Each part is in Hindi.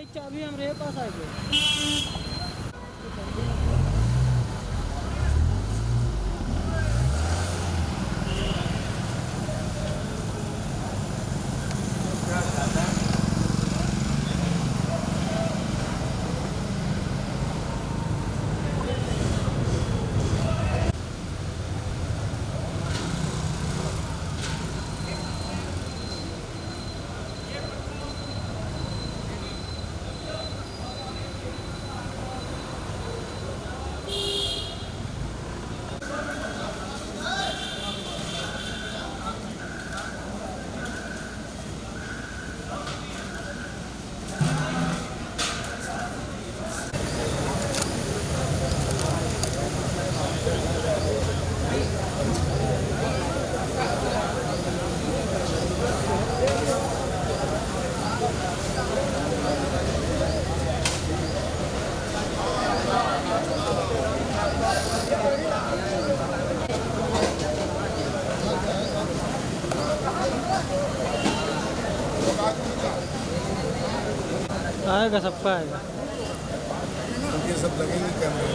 गाड़ी चाबी हमारे पास आ गई। आएगा, सबका आएगा। ये सब लगेंगे कैमरे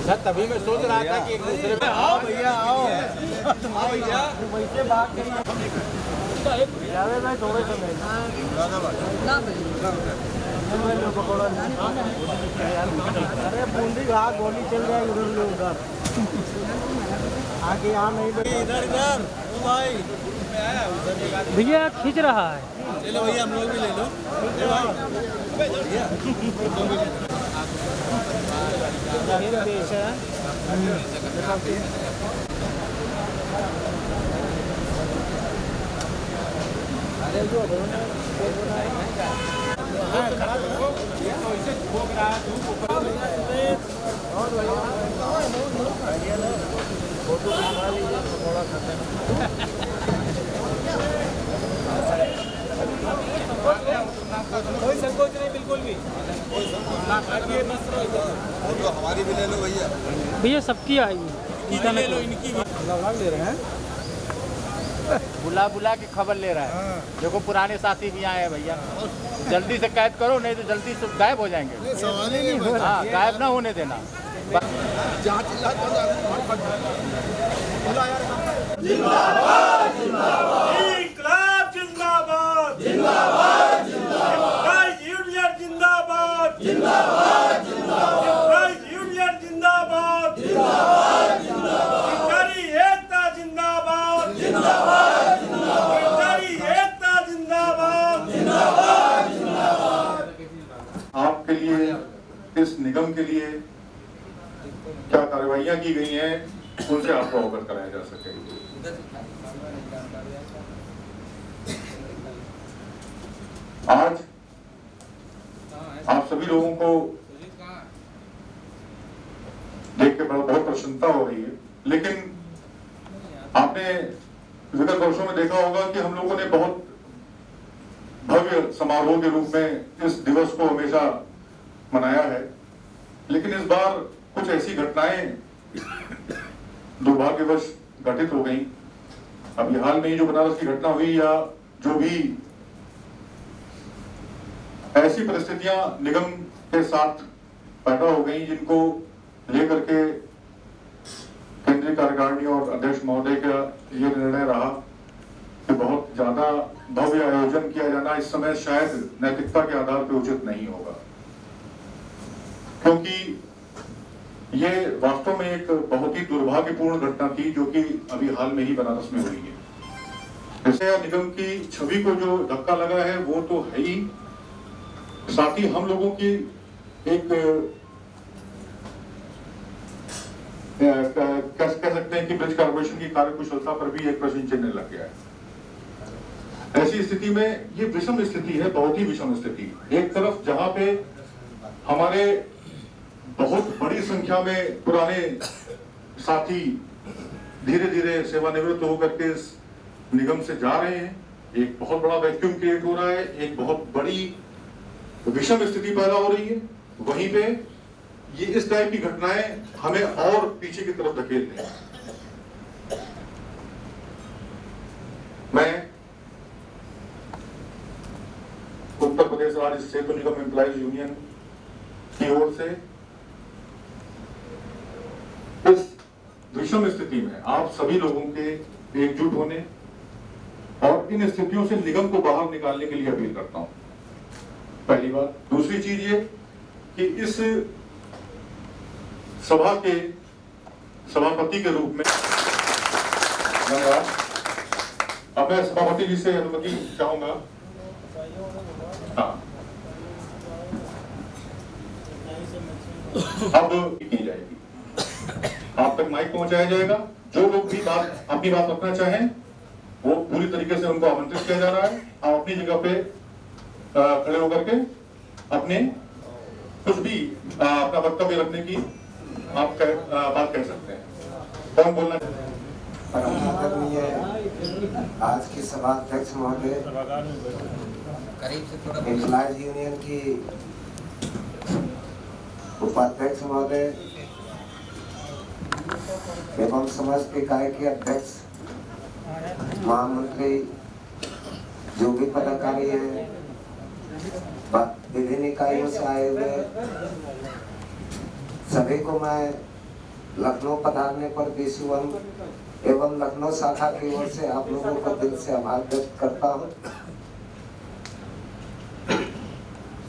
अच्छा, तभी मैं सोच रहा था कि एक दूसरे में आओ भैया आओ भैया वैसे बात भाई थोड़े समय अरे बूंदी घाट गोली चल जाए उधर लोग उधर आगे यहाँ नहीं इधर इधर भाई भैया खींच रहा है। चलो भैया हम लोग भी ले लो देश है। अरे जो फोटो बना लीजिए थोड़ा कोई संकोच नहीं बिल्कुल भी। फोटो हमारी भी ले लो भैया। भैया सबकी आएगी, ले लो इनकी भी ले रहे हैं। बुला बुला के खबर ले रहा है। देखो पुराने साथी भी आए हैं भैया, जल्दी से कैद करो नहीं तो जल्दी से गायब हो जाएंगे। सवाल ही नहीं हो रहा। हाँ, गायब ना होने देना। जहाँ चिल्ला जिंदाबाद जिंदाबाद इंकलाब जिंदाबाद जिंदाबाद जिंदाबाद यूनियन जिंदाबाद जिंदाबाद जिंदाबाद यूनियन जिंदाबाद जिंदाबाद जिंदाबाद एकता जिंदाबाद जिंदाबाद जिंदाबाद एकता जिंदाबाद जिंदाबाद जिंदाबाद। आपके लिए इस निगम के लिए क्या कार्रवाइयां की गई हैं उनसे आपको अवगत कराया जा सके। आज आप सभी लोगों को देख के बहुत प्रसन्नता हो रही है, लेकिन आपने विगत वर्षों में देखा होगा कि हम लोगों ने बहुत भव्य समारोह के रूप में इस दिवस को हमेशा मनाया है, लेकिन इस बार कुछ ऐसी घटनाएं दुर्भाग्यवश घटित हो गई। अभी हाल में ही जो बनारस की घटना हुई या जो भी ऐसी परिस्थितियां निगम के साथ पैदा हो गई जिनको लेकर के केंद्रीय कार्यकारिणी और अध्यक्ष महोदय का ये निर्णय रहा कि बहुत ज्यादा भव्य आयोजन किया जाना इस समय शायद नैतिकता के आधार पर उचित नहीं होगा, क्योंकि ये वास्तव में एक बहुत ही दुर्भाग्यपूर्ण घटना थी जो कि अभी हाल में ही बनारस में हुई है। इससे निगम की छवि को जो धक्का लगा है वो तो है ही, साथ ही हम लोगों की एक कह सकते हैं कि ब्रिज कॉर्पोरेशन की कार्यकुशलता पर भी एक प्रश्न चिन्ह लग गया है। ऐसी स्थिति में ये विषम स्थिति है, बहुत ही विषम स्थिति। एक तरफ जहां पे हमारे बहुत बड़ी संख्या में पुराने साथी धीरे धीरे सेवानिवृत्त होकर के इस निगम से जा रहे हैं, एक बहुत बड़ा वैक्यूम क्रिएट हो रहा है, एक बहुत बड़ी विषम स्थिति पैदा हो रही है। वहीं पे ये इस टाइप की घटनाएं हमें और पीछे की तरफ धकेलते हैं। मैं उत्तर प्रदेश राज्य सेतु निगम एम्प्लॉइज यूनियन की ओर से इस विषम स्थिति में आप सभी लोगों के एकजुट होने और इन स्थितियों से निगम को बाहर निकालने के लिए अपील करता हूं। पहली बात। दूसरी चीज ये कि इस सभा के सभापति के रूप में धन्यवाद। अब मैं सभापति जी से अनुमति चाहूंगा। हाँ, अब की जाएगी, आप तक माइक पहुंचाया जाएगा। जो लोग भी अपनी बात रखना चाहें वो पूरी तरीके से उनको आमंत्रित किया जा रहा है। आप अपनी जगह पे खड़े होकर के अपने कुछ भी अपना वक्तव्य रखने की आप बात कह सकते हैं। कौन बोलना आदरणीय आज की सभा अध्यक्ष महोदय, एम्प्लॉयज यूनियन की उपाध्यक्ष महोदय एवं समस्त इकाई के अध्यक्ष, महामंत्री, जो भी पदाधिकारी हैं, विभिन्न इकाइयों से आए हुए सभी को मैं लखनऊ पधारने पर BC1 एवं लखनऊ शाखा की ओर से आप लोगों को दिल से आभार व्यक्त करता हूं।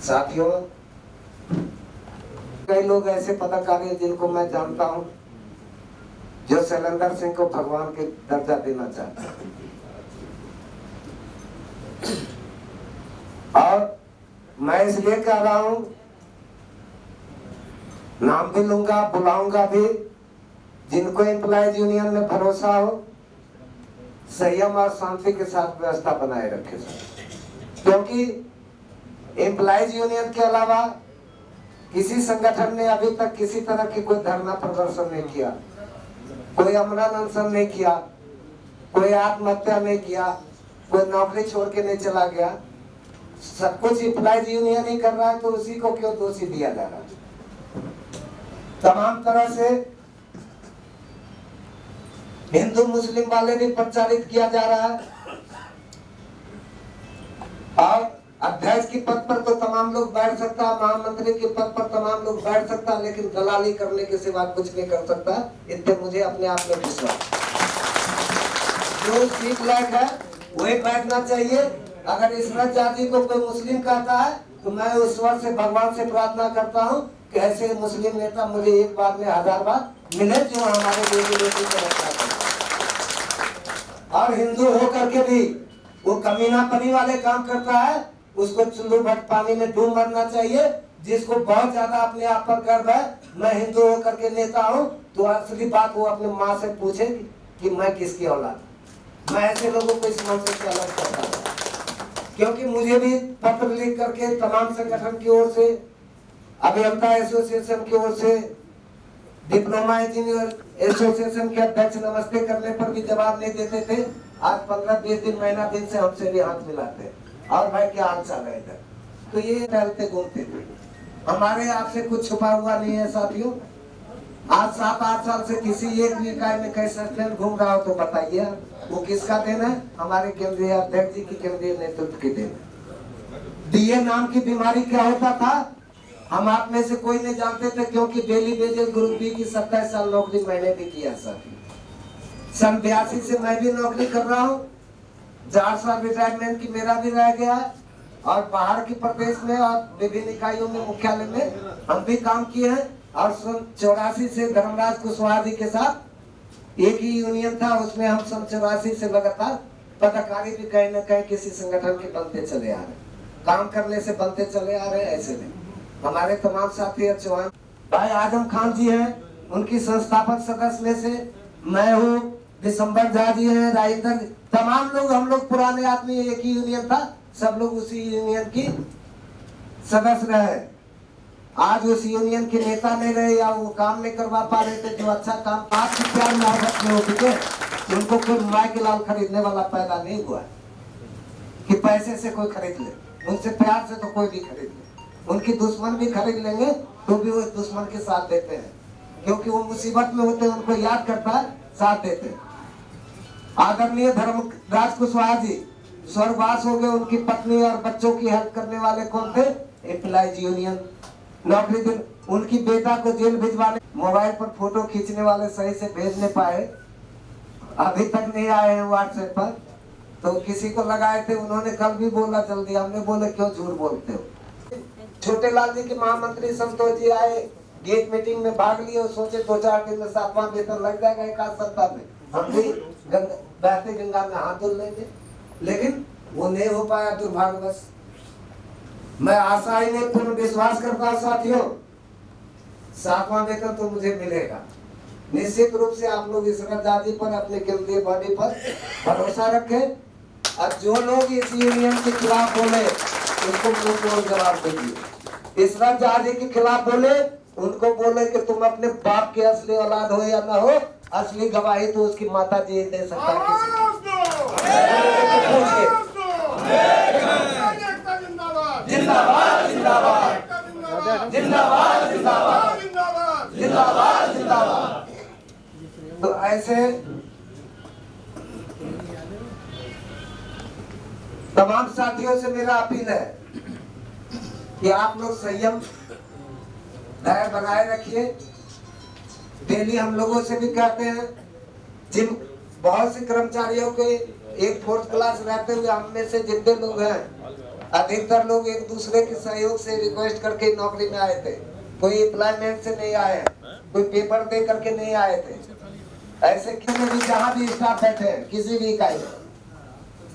साथियों, कई लोग ऐसे पदाधिकारी हैं जिनको मैं जानता हूं जो शैलेंद्र सिंह को भगवान के दर्जा देना चाहते हैं, और मैं इसलिए कह रहा हूं, नाम भी लूंगा, बुलाऊंगा भी, जिनको एम्प्लॉयज यूनियन में भरोसा हो, संयम और शांति के साथ व्यवस्था बनाए रखे। क्योंकि एम्प्लॉयज यूनियन के अलावा किसी संगठन ने अभी तक किसी तरह की कोई धरना प्रदर्शन नहीं किया, कोई अमरण अनशन नहीं किया, कोई आत्महत्या नहीं किया, कोई नौकरी छोड़ के नहीं चला गया। सब कुछ एम्प्लॉयज यूनियन ही कर रहा है, तो उसी को क्यों दोषी दिया जा रहा है? तमाम तरह से हिंदू मुस्लिम वाले भी प्रचारित किया जा रहा है, और अध्यक्ष के पद पर तो तमाम लोग बैठ सकता है, महामंत्री के पद पर तमाम लोग बैठ सकता है, लेकिन दलाली करने के सिवा कुछ नहीं कर सकता। इतने मुझे अपने आप में विश्वास। जो सीट लायक है वही बैठना चाहिए। अगर ईश्वर जाति को कोई मुस्लिम कहता है तो मैं ईश्वर से, भगवान से प्रार्थना करता हूँ कि ऐसे मुस्लिम नेता मुझे एक बार में 1000 बार मिले जो हमारे बेटी को रक्षा करे। और हिंदू होकर के भी वो कमीनापनी वाले काम करता है, उसको चुल्लू भट पानी में डूब मरना चाहिए। जिसको बहुत ज्यादा अपने आप पर गर्व है, मैं हिंदू होकर के नेता हूँ, तो असली बात वो अपने माँ से पूछे कि मैं किसकी औलाद। मैं ऐसे लोगों को इस मंच से अलग करता हूँ, क्योंकि मुझे भी पत्र लिख करके तमाम संगठन की ओर से, अभियंता एसोसिएशन की ओर से, डिप्लोमा इंजीनियर एसोसिएशन के अध्यक्ष नमस्ते करने पर भी जवाब नहीं देते थे। आज 15-20 दिन, महीना दिन से हमसे भी हाथ मिलाते, और भाई क्या हाल चाल है इधर, तो ये टहलते घूमते थे। हमारे आपसे कुछ छुपा हुआ नहीं है साथियों। आज 7-8 साल से किसी एक इकाई में कई सस्पेंड घूम रहा हो तो बताइए, वो किसका देन है? हमारे केंद्रीय अध्यक्ष जी की, केंद्रीय नेतृत्व की देन है। डीए नाम की बीमारी क्या होता था हम आप में से कोई नहीं जानते थे, क्योंकि डेली वेजेस ग्रुप बी की 27 साल नौकरी मैंने भी किया साथी। सन 82 से मैं भी नौकरी कर रहा हूँ, 4 साल रिटायरमेंट की मेरा भी रह गया, और बाहर के प्रदेश में और विभिन्न इकाइयों में, मुख्यालय में हम भी काम किए हैं। और सन 84 से धर्मराज कुशवाहा जी के साथ एक ही यूनियन था, उसमें हम सन 84 से लगातार पदाधिकारी भी कहीं न कहीं किसी संगठन के बनते चले आ रहे, काम करने से बनते चले आ रहे। ऐसे नहीं, हमारे तमाम साथी चौहान भाई आजम खान जी हैं, उनकी संस्थापक सदस्य में से मैं हूँ, दिसंबर झा जी हैं, राजेंद्र, तमाम लोग, हम लोग पुराने आदमी, एक ही यूनियन था, सब लोग उसी यूनियन की सदस्य रहे। आज उस यूनियन के नेता नहीं रहे या वो काम नहीं करवा पा रहे थे जो अच्छा काम आज के प्यार मोहब्बत में हो चुके, उनको कोई माई के लाल खरीदने वाला पैदा नहीं हुआ कि पैसे से कोई खरीद ले। उनसे प्यार से तो कोई भी खरीद ले, उनकी दुश्मन भी खरीद लेंगे तो भी वो दुश्मन के साथ देते हैं, क्योंकि वो मुसीबत में होते हैं, उनको याद करता है, साथ देते हैं। आदरणीय धर्मराज कुशवाहा जी स्वर्गवास हो गए, उनकी पत्नी और बच्चों की हेल्प करने वाले कौन थे? Employees union. नौकरी दिन उनकी बेटा को जेल भिजवाने, मोबाइल पर फोटो खींचने वाले सही से भेज नहीं पाए, अभी तक नहीं आए हैं व्हाट्सएप पर, तो किसी को लगाए थे, उन्होंने कल भी बोला जल्दी, हमने बोले क्यों झूठ बोलते हो। छोटे लाल जी के महामंत्री संतोष जी आए, गेट मीटिंग में भाग लिए और सोचे 2-4 दिन में 7वां वेतन लग जाएगा एक आध सप्ताह में, हम भी बहते गंगा में हाथ धुल लेंगे, लेकिन वो नहीं हो पाया दुर्भाग्यवश। मैं आशा ही नहीं पूर्ण विश्वास करता हूं साथियों, 7वां वेतन तो मुझे मिलेगा निश्चित रूप से। आप लोग इस आजादी पर, अपने केंद्रीय बॉडी पर भरोसा रखें और जो लोग इस यूनियन के खिलाफ बोले उनको मुंह तोड़ जवाब दीजिए। इस आजादी के खिलाफ बोले उनको बोले कि तुम अपने बाप के असली औलाद हो या ना हो, असली गवाही तो उसकी माता जी दे सकता है। जिंदाबाद जिंदाबाद जिंदाबाद जिंदाबाद जिंदाबाद जिंदाबाद। तो ऐसे तमाम साथियों से मेरा अपील है कि आप लोग संयम धैर्य बनाए रखिए। डेली हम लोगों से भी कहते हैं, जिन बहुत से कर्मचारियों के एक 4th क्लास रहते हुए हम में से जितने लोग हैं, अधिकतर लोग एक दूसरे के सहयोग से रिक्वेस्ट करके नौकरी में आए थे, कोई एम्प्लॉयमेंट से नहीं आए, कोई पेपर दे करके नहीं आए थे। ऐसे किसी भी जहाँ भी स्टाफ बैठे हैं, किसी भी इकाई में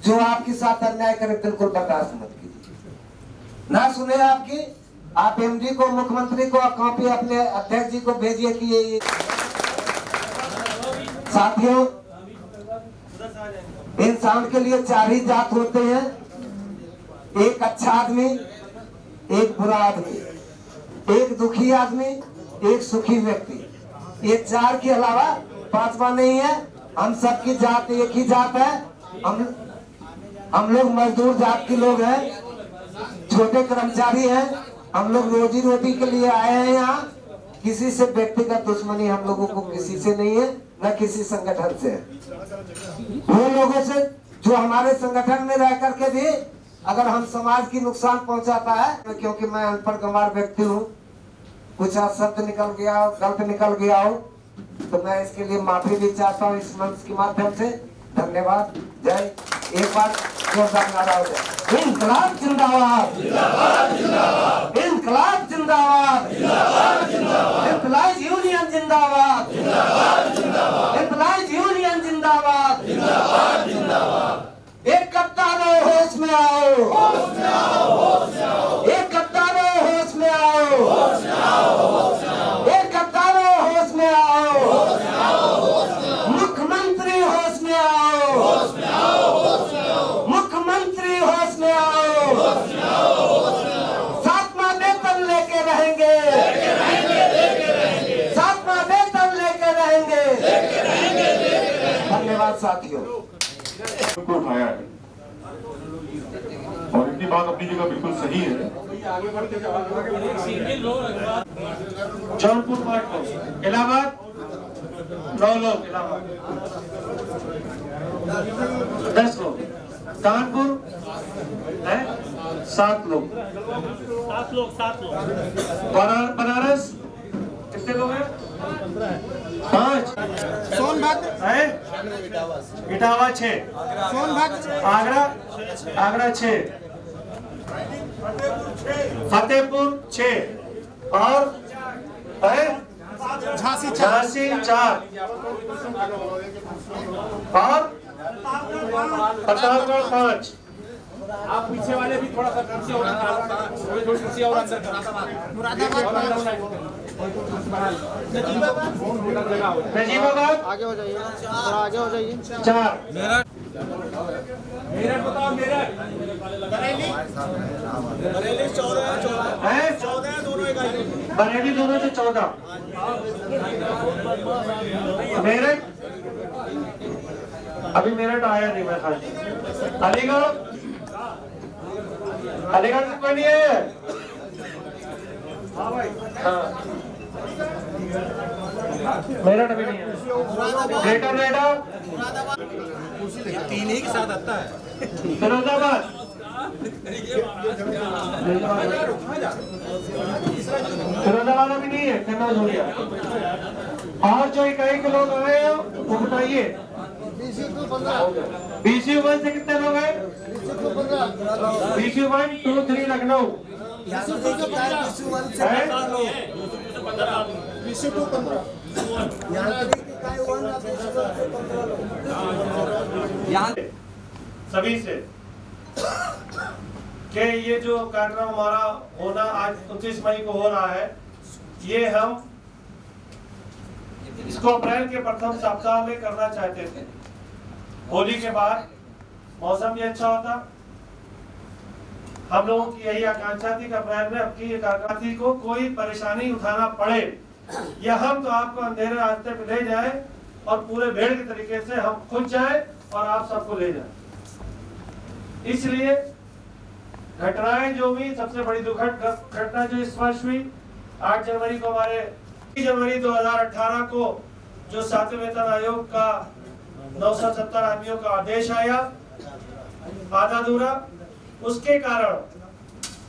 जो आपके साथ अन्याय करे बिल्कुल बर्दाश्त मत कीजिए। ना सुने आपकी, आप एमडी को, मुख्यमंत्री को कॉपी अपने अध्यक्ष जी को भेजिए कि ये साथियों, इंसान के लिए 4 ही जात होते हैं, एक अच्छा आदमी, एक बुरा आदमी, एक दुखी आदमी, एक सुखी व्यक्ति। ये 4 के अलावा 5वां नहीं है। हम सबकी जात एक ही जात है। हम लोग मजदूर जात के लोग हैं, छोटे कर्मचारी हैं। हम लोग रोजी रोटी के लिए आए हैं यहाँ। किसी से व्यक्तिगत दुश्मनी हम लोगों को किसी से नहीं है, न किसी संगठन से। वो लोगों से जो हमारे संगठन में रह करके भी अगर हम समाज की नुकसान पहुंचाता है, क्योंकि मैं अनपढ़ गंवार व्यक्ति हूँ, कुछ शब्द निकल गया हो, गलत निकल गया हो, तो मैं इसके लिए माफी भी चाहता हूँ इस मंच के माध्यम से। धन्यवाद। जय। एक बार जोरदार नारा हो जाए, इंकलाब जिंदाबाद, इंकलाब जिंदाबाद, एम्प्लॉइज यूनियन जिंदाबाद, एम्प्लॉइज यूनियन जिंदाबाद। एक कप्तानो होश में आओ, एक कप्तानो होश में आओ, एक कप्तानो होश में आओ, मुख्यमंत्री होश में आओ, मुख्यमंत्री होश में आओ। 7वां वेतन लेके रहेंगे, 7वां वेतन लेके रहेंगे। धन्यवाद साथियों। को उठाया है और इनकी बात अपनी जगह बिल्कुल सही है। जौनपुर 5 लोग, इलाहाबाद 9 लोग, इलाहाबाद 10 लोग, कानपुर है 7 लोग, 7 लोग, बनारस कितने लोग हैं? 5। सोनभद्र है इटावा 6, सोनभद्र आगरा 6, फतेहपुर 6 और है झांसी 4 और प्रतापगढ़ 5। आप पीछे वाले भी थोड़ा सा कुर्सी और अंदर, थोड़ी कुर्सी और अंदर, मुरादाबाद नजीबाबाद आगे हो जाइए, थोड़ा आगे हो जाइए। 4 बरेली दोनों से 14 मेरठ अभी मेरठ आया नहीं मैं खाली अलीगढ़ से कोई नहीं है। हाँ मेरठ अभी नहीं है। ग्रेटर नोएडा 3 ही के साथ आता है। फिरोजाबाद अभी नहीं है, कन्नौज हो गया। और जो इकाई के लोग आए हैं वो बताइए। BCU 1 से कितने लोग हैं? BCU 1, 2, 3 लखनऊ सभी से कि ये जो कार्यक्रम हमारा होना आज 29 मई को हो रहा है, ये हम इसको अप्रैल के प्रथम सप्ताह में करना चाहते थे। होली के बाद मौसम भी अच्छा होता। हम लोगों की यही आकांक्षा थी कि अप्रैल में आपकी कार्यक्रम को कोई परेशानी उठाना पड़े या हम तो आपको अंधेरे रास्ते पे ले जाए और पूरे भीड़ के तरीके से हम खुद जाए और आप सबको ले जाए। इसलिए घटनाएं जो हुई, सबसे बड़ी दुखद घटना जो इस वर्ष हुई 8 जनवरी को, हमारे 3 जनवरी 2018 को जो 7वें वेतन आयोग का 970 आदमियों का आदेश आया आधा अधूरा, उसके कारण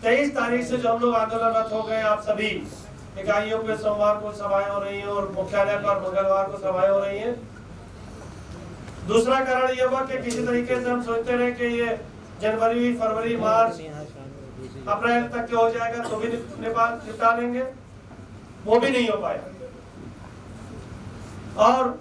23 तारीख से जो हम लोग आंदोलनरत हो गए, आप सभी इकाइयों पे सोमवार को सभाएं हो रही हैं और मुख्यालय पर मंगलवार को सभाएं हो रही हैं। दूसरा कारण यह हुआ कि किसी तरीके से हम सोचते रहे कि ये जनवरी, फरवरी, मार्च, अप्रैल तक के हो जाएगा तो भी निपटा लेंगे, वो भी नहीं हो पाया। और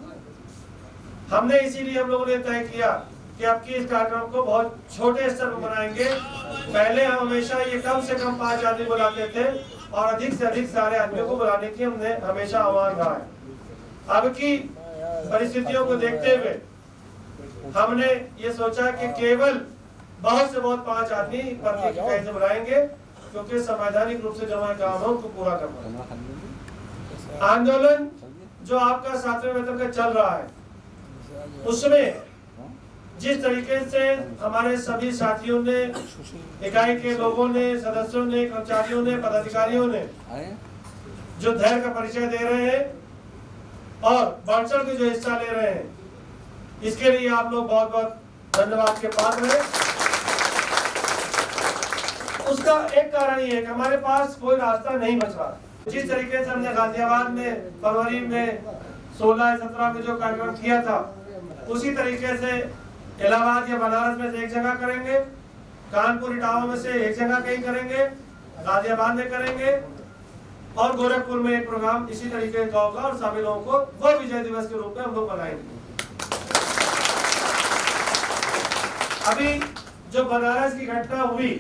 हमने इसीलिए हम लोगों ने तय किया कि अब की इस कार्यक्रम को बहुत छोटे स्तर पर बनाएंगे। पहले हम हमेशा ये कम से कम 5 आदमी बुलाते थे और अधिक से अधिक सारे आदमियों को बुलाने की हमने हमेशा आह्वान रहा है। अब की परिस्थितियों को देखते हुए हमने ये सोचा कि केवल बहुत से बहुत 5 आदमी प्रत्येक इकाई से बुलाएंगे, क्योंकि संवैधानिक रूप से जमा काम है उनको पूरा करना है। आंदोलन जो आपका 7वें वेतन का चल रहा है, उसमें जिस तरीके से हमारे सभी साथियों ने, इकाई के लोगों ने, सदस्यों ने, कर्मचारियों ने, पदाधिकारियों ने जो धैर्य का परिचय दे रहे हैं और बढ़ चढ़ के जो हिस्सा ले रहे हैं, इसके लिए आप लोग बहुत बहुत धन्यवाद के पात्र हैं। उसका एक कारण ये है कि हमारे पास कोई रास्ता नहीं बच रहा। जिस तरीके से हमने गाजियाबाद में फरवरी में 16-17 में जो कार्यक्रम किया था, उसी तरीके से इलाहाबाद या बनारस में से एक जगह करेंगे, कानपुर इटावा में से एक जगह कहीं करेंगे, गाजियाबाद में करेंगे और गोरखपुर में एक प्रोग्राम इसी तरीके का होगा और सभी लोगों को वो विजय दिवस के रूप में हम लोग मनाएंगे। अभी जो बनारस की घटना हुई,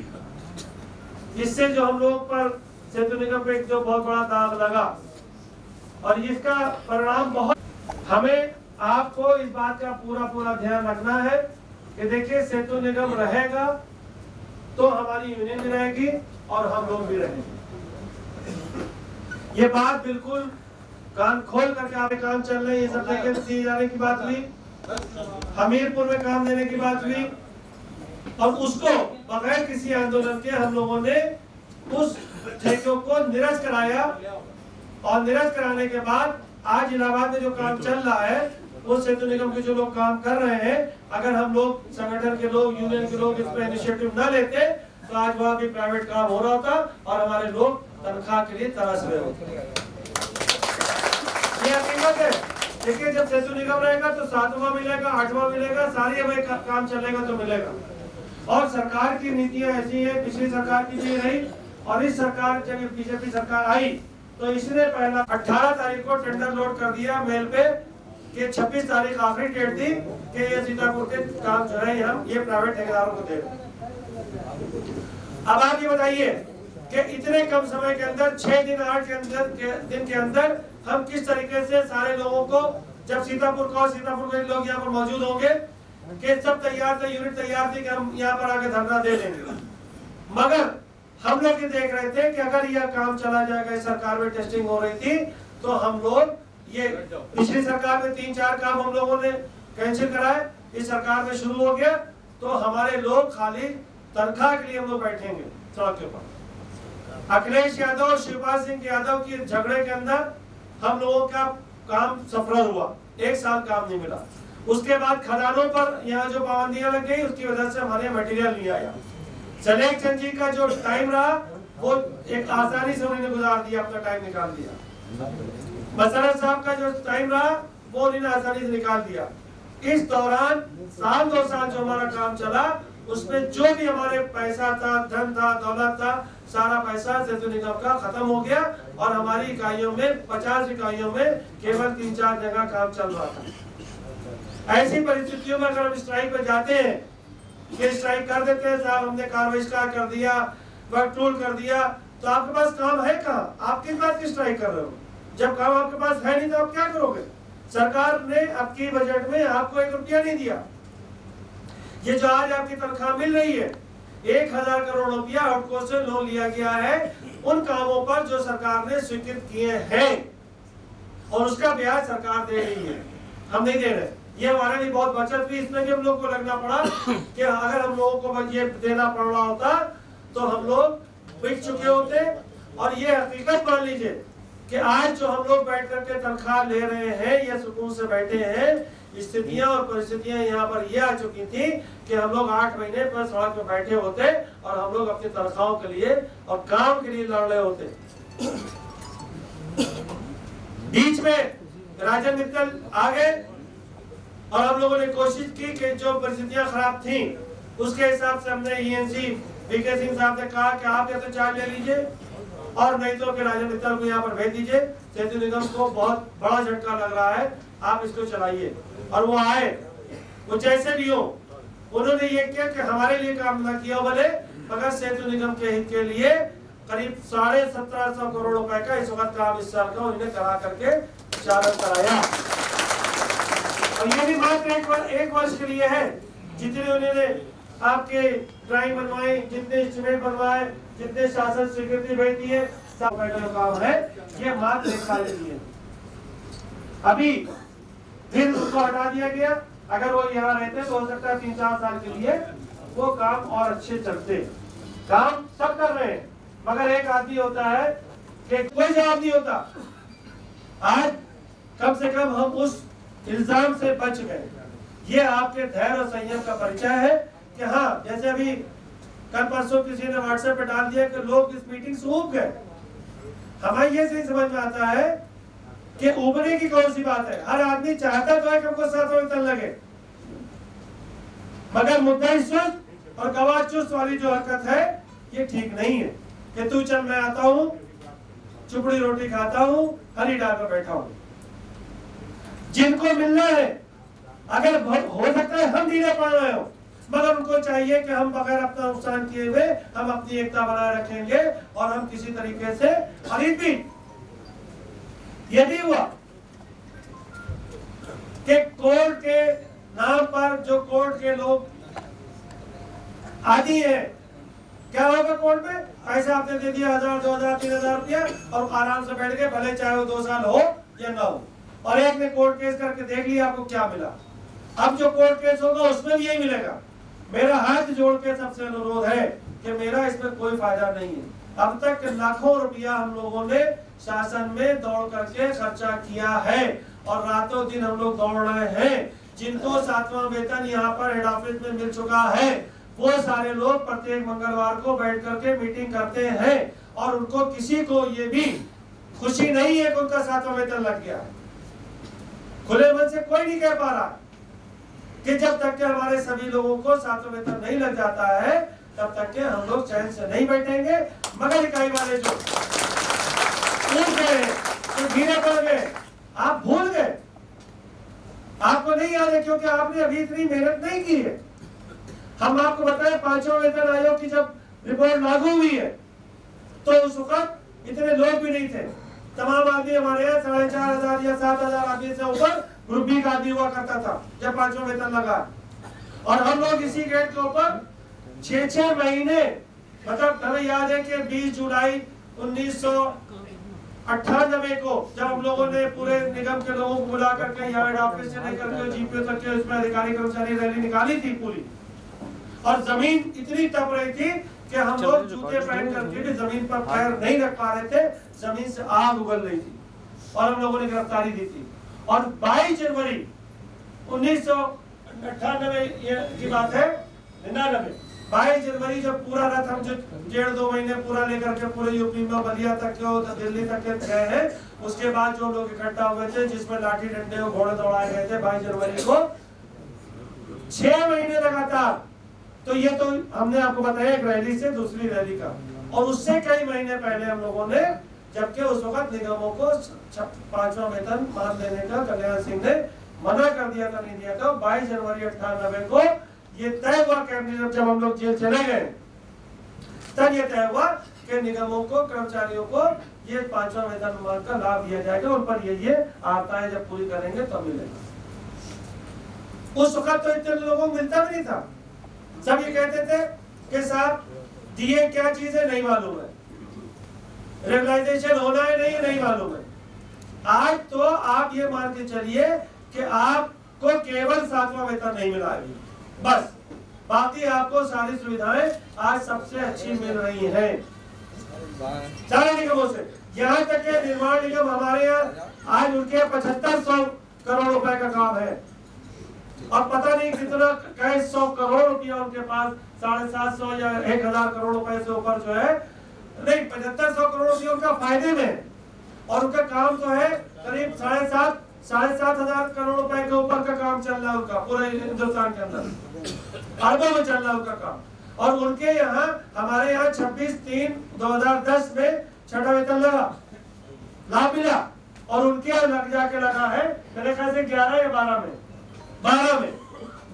इससे जो हम लोग पर सेतु निगम पे जो बहुत बड़ा दाग लगा और इसका परिणाम बहुत, हमें आपको इस बात का पूरा ध्यान रखना है कि देखिए सेतु निगम रहेगा तो हमारी यूनियन भी रहेगी और हम लोग भी रहेंगे। ये बात बिल्कुल कान खोल करके आप काम चल रहे हैं। ये सब जगह दिए जाने की बात हुई, हमीरपुर में काम देने की बात हुई और उसको बगैर किसी आंदोलन के हम लोगों ने उस ठेकों को निरस्त कराया और निरस्त कराने के बाद आज इलाहाबाद में जो काम चल रहा है, वो सेतु निगम के जो लोग काम कर रहे हैं, अगर हम लोग संगठन के लोग, यूनियन के लोग इस पर इनिशिएटिव न लेते तो आज वहाँ भी प्राइवेट काम हो रहा होता और हमारे लोग तनख्वाह के लिए तरस रहे होते। ये हकीकत है। देखिए, जब सेतु निगम रहेगा तो 7वां मिलेगा, 8वां मिलेगा, सारी हमें काम चलेगा तो मिलेगा। और सरकार की नीतियां ऐसी है, पिछली सरकार की भी रही और इस सरकार जब बीजेपी सरकार आई तो इसने पहला 18 तारीख को टेंडर लोड कर दिया मेल पे कि 26 तारीख आखिरी डेट दी कि ये सीतापुर के काम जो है हम ये प्राइवेट ठेकेदारों को दे रहे। अब आप ये बताइए कि इतने कम समय के अंदर 6 दिन 8 दिन के अंदर हम किस तरीके से सारे लोगों को, जब सीतापुर के लोग यहाँ पर मौजूद होंगे कि सब तैयार थे, यूनिट तैयार थी कि हम यहाँ पर आके धरना दे देंगे। मगर हम लोग ये देख रहे थे कि अगर यह काम चला जाएगा, इस सरकार में टेस्टिंग हो रही थी, तो हम लोग ये पिछली सरकार में 3-4 काम हम लोगों ने कैंसिल कराए, इस सरकार में शुरू हो गया, तो हमारे लोग खाली तनख्वाह के लिए हम लोग बैठेंगे सड़क के ऊपर। अखिलेश यादव और शिवपाल सिंह यादव के झगड़े के अंदर हम लोगों का काम सफल हुआ, 1 साल काम नहीं मिला। उसके बाद खदानों पर यहाँ जो पाबंदियां लग गई, उसकी वजह से हमारे मटेरियल नहीं आया। सलेख चंद जी का जो टाइम रहा वो एक आसानी से उन्होंने गुजार दिया, अपना टाइम निकाल दिया। मसरत साहब का जो टाइम रहा वो उन्होंने आसानी से निकाल दिया। इस दौरान 1-2 साल जो हमारा काम चला, उसमें जो भी हमारे पैसा था, धन था, दौलत था, सारा पैसा सेतु निगम का खत्म हो गया और हमारी इकाइयों में 50 इकाइयों में केवल 3-4 जगह काम चल रहा था। ऐसी परिस्थितियों में अगर हम स्ट्राइक पे जाते हैं, ये स्ट्राइक कर देते हैं, साहब हमने कार्रवाई स्टार्ट कर दिया, वर्क टूल कर दिया, तो आपके पास काम है कहाँ? आप किस बात की स्ट्राइक कर रहे हो? जब काम आपके पास है नहीं तो आप क्या करोगे? सरकार ने आपकी बजट में आपको 1 रुपया नहीं दिया। ये जो आज आपकी तनख्वाह मिल रही है, 1000 करोड़ रुपया हॉटको से लोन लिया गया है उन कामों पर जो सरकार ने स्वीकृत किए हैं, और उसका ब्याज सरकार दे रही है, हम नहीं दे रहे। ये हमारे लिए बहुत बचत हुई, इसमें भी हम लोग को लगना पड़ा कि अगर हम लोगों को ये देना पड़ रहा होता तो हम लोग बिक चुके होते। और ये हकीकत मान लीजिए कि आज जो हम लोग बैठ करके तनख्वाह ले रहे हैं या सुकून से बैठे हैं, स्थितियां और परिस्थितियां यहाँ पर ये आ चुकी थी कि हम लोग 8 महीने पर सड़क पे बैठे होते और हम लोग अपनी तनख्वाहों के लिए और काम के लिए लड़ रहे होते। बीच में राजन मित्तल आ गए और हम लोगों ने कोशिश की कि जो परिस्थितियां खराब थी उसके हिसाब से हमने ईएनसी वीके सिंह साहब ने कहा कि आप या तो चार्ज ले लीजिए और नहीं तो राजन मित्तल को यहाँ पर भेज दीजिए, सेतु निगम को बहुत बड़ा झटका लग रहा है, आप इसको चलाइए। और वो आए, वो जैसे भी हो, उन्होंने ये किया कि हमारे लिए काम ना किया भले, मगर सेतु निगम के हित के लिए करीब 1750 करोड़ रुपए का इस वक्त काम इस साल का उन्होंने करा करके चालन कराया। और ये भी मात्र 1 वर्ष के लिए है। जितने उन्होंने आपके ड्राइंग बनवाए, जितने इंस्ट्रूमेंट बनवाए, जितने शासन स्वीकृति भेज दिए, सब काम है, ये मात्र 1 साल के लिए। अभी फिर उसको हटा दिया गया। अगर वो यहाँ रहते तो हो सकता है 3-4 साल के लिए वो काम और अच्छे चलते। काम सब कर रहे हैं, मगर एक आदमी होता है कि कोई जवाब नहीं होता। आज कम से कम हम उस इल्जाम से बच गए। ये आपके धैर्य और संयम का परिचय है कि हाँ, जैसे अभी कल परसों किसी ने व्हाट्सएप पे डाल दिया कि लोग इस मीटिंग से ऊब गए। हमें ये सही समझ में आता है कि उबने की कौन सी बात है। हर आदमी चाहता तो है कि हमको 7 वेतन लगे, मगर मुद्दा चुस्त और गवाह चुस्त वाली जो हरकत है ये ठीक नहीं है कि तू चल मैं आता हूँ, चुपड़ी रोटी खाता हूँ, हरी डाल कर बैठा हूँ। जिनको मिलना है, अगर हो सकता है हम ढीले पड़ रहे हो, मगर उनको चाहिए कि हम बगैर अपना नुकसान किए हुए हम अपनी एकता बनाए रखेंगे और हम किसी तरीके से खरीद भी। ये भी हुआ कि कोर्ट के नाम पर जो कोर्ट के लोग आदि है, क्या होगा कोर्ट में? पैसा आपने दे दिया 1000, 2000, 3000 रुपया और आराम से बैठ गए, भले चाहे वो 2 साल हो या ना हो। और एक ने कोर्ट केस करके देख लिया, आपको क्या मिला। अब जो कोर्ट केस होगा उसमें भी यही मिलेगा। मेरा हाथ जोड़ के सबसे अनुरोध है कि मेरा इसमें कोई फायदा नहीं है। अब तक लाखों रुपया हम लोगों ने शासन में दौड़ करके खर्चा किया है और रातों दिन हम लोग दौड़ रहे हैं। जिनको 7वां वेतन यहाँ पर हेड ऑफिस में मिल चुका है, वो सारे लोग प्रत्येक मंगलवार को बैठ करके मीटिंग करते हैं और उनको किसी को ये भी खुशी नहीं है कि उनका 7वां वेतन लग गया। खुले मन से कोई नहीं कह पा रहा कि जब तक के हमारे सभी लोगों को 7वां वेतन नहीं लग जाता है तब तक के हम लोग चैन से नहीं बैठेंगे। मगर इकाई वाले जो टूट गए, जो ढीले पड़ गए, आप भूल गए, आपको नहीं याद है क्योंकि आपने अभी इतनी मेहनत नहीं की है। हम आपको बताएं 5वां वेतन आयोग की जब रिपोर्ट लागू हुई है तो उस वक्त इतने लोग भी नहीं थे। तमाम आदमी हमारे यहाँ 4,500 या 7,000 आदमी से ऊपर ग्रुप बी का आदमी हुआ करता था जब 5वां वेतन लगा। और हम लोग इसी ग्रेड के ऊपर 6-6 महीने, मतलब हमें याद है कि 20 जुलाई 1998 को जब हम लोगों ने पूरे निगम के लोगों को बुला करके यहाँ हेड ऑफिस से लेकर के जीपीओ तक के उसमें अधिकारी कर्मचारी रैली निकाली थी पूरी, और जमीन इतनी तप रही थी कि हम लोग जूते पहन करके भी जमीन पर पैर नहीं रख पा रहे थे, जमीन से आग उगल रही थी, और हम लोगों ने गिरफ्तारी दी थी। और 22 जनवरी 1998 की बात है, 99 22 जनवरी जब पूरा रथ हम जो 1.5-2 महीने पूरा लेकर के पूरे यूपी में बलिया तक के दिल्ली तक के गए हैं, उसके बाद जो लोग इकट्ठा हुए थे जिसमें लाठी डंडे और घोड़े दौड़ाए गए थे 22 जनवरी को 6 महीने लगातार। तो ये तो हमने आपको बताया एक रैली से दूसरी रैली का, और उससे कई महीने पहले हम लोगों ने, जबकि उस वक्त निगमों को 5वां वेतन मान देने का कल्याण सिंह ने मना कर दिया था, नहीं दिया था। 22 जनवरी 98 को ये तय हुआ कैबिनेट, जब हम लोग जेल चले गए तब ये तय हुआ कि निगमों को, कर्मचारियों को ये 5वां वेतन मान का लाभ दिया जाएगा, उन पर ये आवताएं जब पूरी करेंगे तब मिलेगा। उस वक्त तो इतने लोगों को मिलता भी नहीं था, सब ये कहते थे कि साहब दिए क्या चीज है नहीं मालूम है, रेगुलाइजेशन होना है नहीं मालूम है। आज तो आप ये मान के चलिए कि आपको केवल 7वां वेतन नहीं मिला है बस, बाकी आपको सारी सुविधाएं आज सबसे अच्छी मिल रही हैं सारे निगमों से। यहाँ तक के निर्माण निगम हमारे यहाँ आज उनके 7500 करोड़ रुपए का काम है, और पता नहीं कितना कई 100 करोड़ रुपया उनके पास, 750 या 1000 करोड़ रुपए से ऊपर जो है, नहीं 7500 करोड़ रुपया उनका फायदे में, और उनका काम तो है करीब 7,500 करोड़ रुपए के ऊपर का काम चल रहा है उनका पूरे हिंदुस्तान के अंदर, अरबों में चल रहा है उनका काम। और उनके यहाँ, हमारे यहाँ 26/3/2010 में 6वां वेतन लगा, लाभ मिला, और उनके यहाँ लग जाके लगा है मेरे ख्याल से 11 या 12 में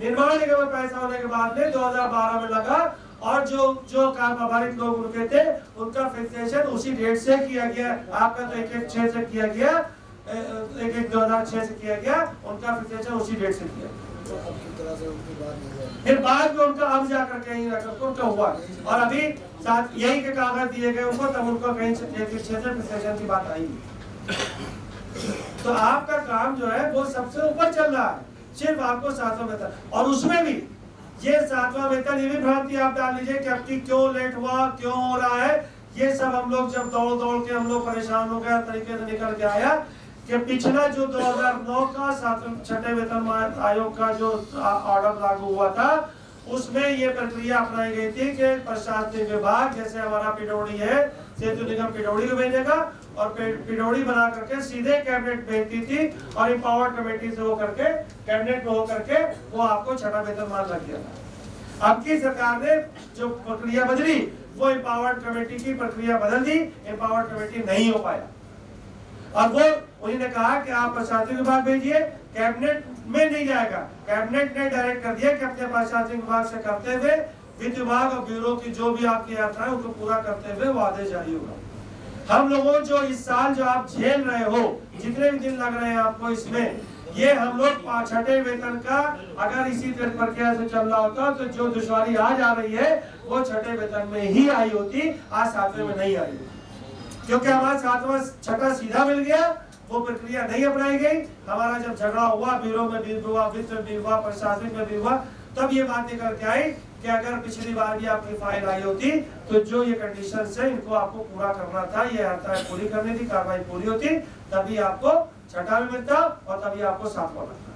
निर्माण निगम में पैसा होने के बाद में 2012 में लगा, और जो काम आभारित लोग उनके थे उनका फिक्सेशन उसी डेट से किया गया। आपका तो 1/1/6 से किया गया, 1/1/2006 से किया गया, उनका फिक्सेशन उसी डेट से किया। फिर बाद में उनका अब जाकर कहीं उनका हुआ, और अभी साथ यही के कागज दिए गए उनको, तब उनको कहीं से 1/6 से फिक्सेशन की बात आई। तो आपका काम जो है वो सबसे ऊपर चल रहा है, सिर्फ आपको 7वां वेतन, और उसमें भी ये 7वां वेतन, ये भी भ्रांति आप डाल लीजिए कि अब की क्यों लेट हुआ, क्यों हो रहा है। ये सब हम लोग जब दौड़ के हम लोग परेशान हो गए, तरीके से निकल के आया कि पिछला जो 2009 का 6ठे वेतन आयोग का जो ऑर्डर लागू हुआ था, उसमें ये प्रक्रिया अपनाई गई थी कि प्रशासनिक विभाग, जैसे हमारा पिडौड़ी है, सेतु निगम पिडौड़ी को भेजेगा, और पिडौड़ी बना करके सीधे कैबिनेट भेजती थी, और एम्पावर्ड कमेटी से हो करके कैबिनेट में हो करके वो आपको 6वां वेतनमान लग गया था। अब की सरकार ने जो प्रक्रिया बदली, वो एम्पावर्ड कमेटी की प्रक्रिया बदल दी, एम्पावर्ड कमेटी नहीं हो पाया, और वो उन्होंने कहा कि आप प्रशासनिक विभाग भेजिए, कैबिनेट में नहीं जाएगा। कैबिनेट ने डायरेक्ट कर दिया कि अपने प्रशासनिक विभाग से करते हुए वित्त विभाग और ब्यूरो की जो भी आपकी यात्रा है उनको पूरा करते हुए वो आदेश जारी होगा। हम लोगों जो इस साल जो आप झेल रहे हो, जितने भी दिन लग रहे हैं आपको इसमें, ये हम लोग 6ठे वेतन का अगर इसी प्रक्रिया से चल रहा होता तो जो दुश्वारी आज आ रही है वो 6ठे वेतन में ही आई होती, आज 7वें में नहीं आई, क्योंकि हमारा 6वां सीधा मिल गया, वो प्रक्रिया नहीं अपनाई गई। हमारा जब झगड़ा हुआ, ब्यूरो में भी हुआ, वित्त में भी हुआ, प्रशासनिक में भी हुआ, तब ये बात निकल के आई कि अगर पिछली बार भी आपकी फाइल आई होती तो जो ये कंडीशन है इनको आपको पूरा करना था, ये हड़ताल पूरी करनी थी, कार्रवाई पूरी होती, तभी आपको 6ठा भी मिलता और तभी आपको 7वां मिलता।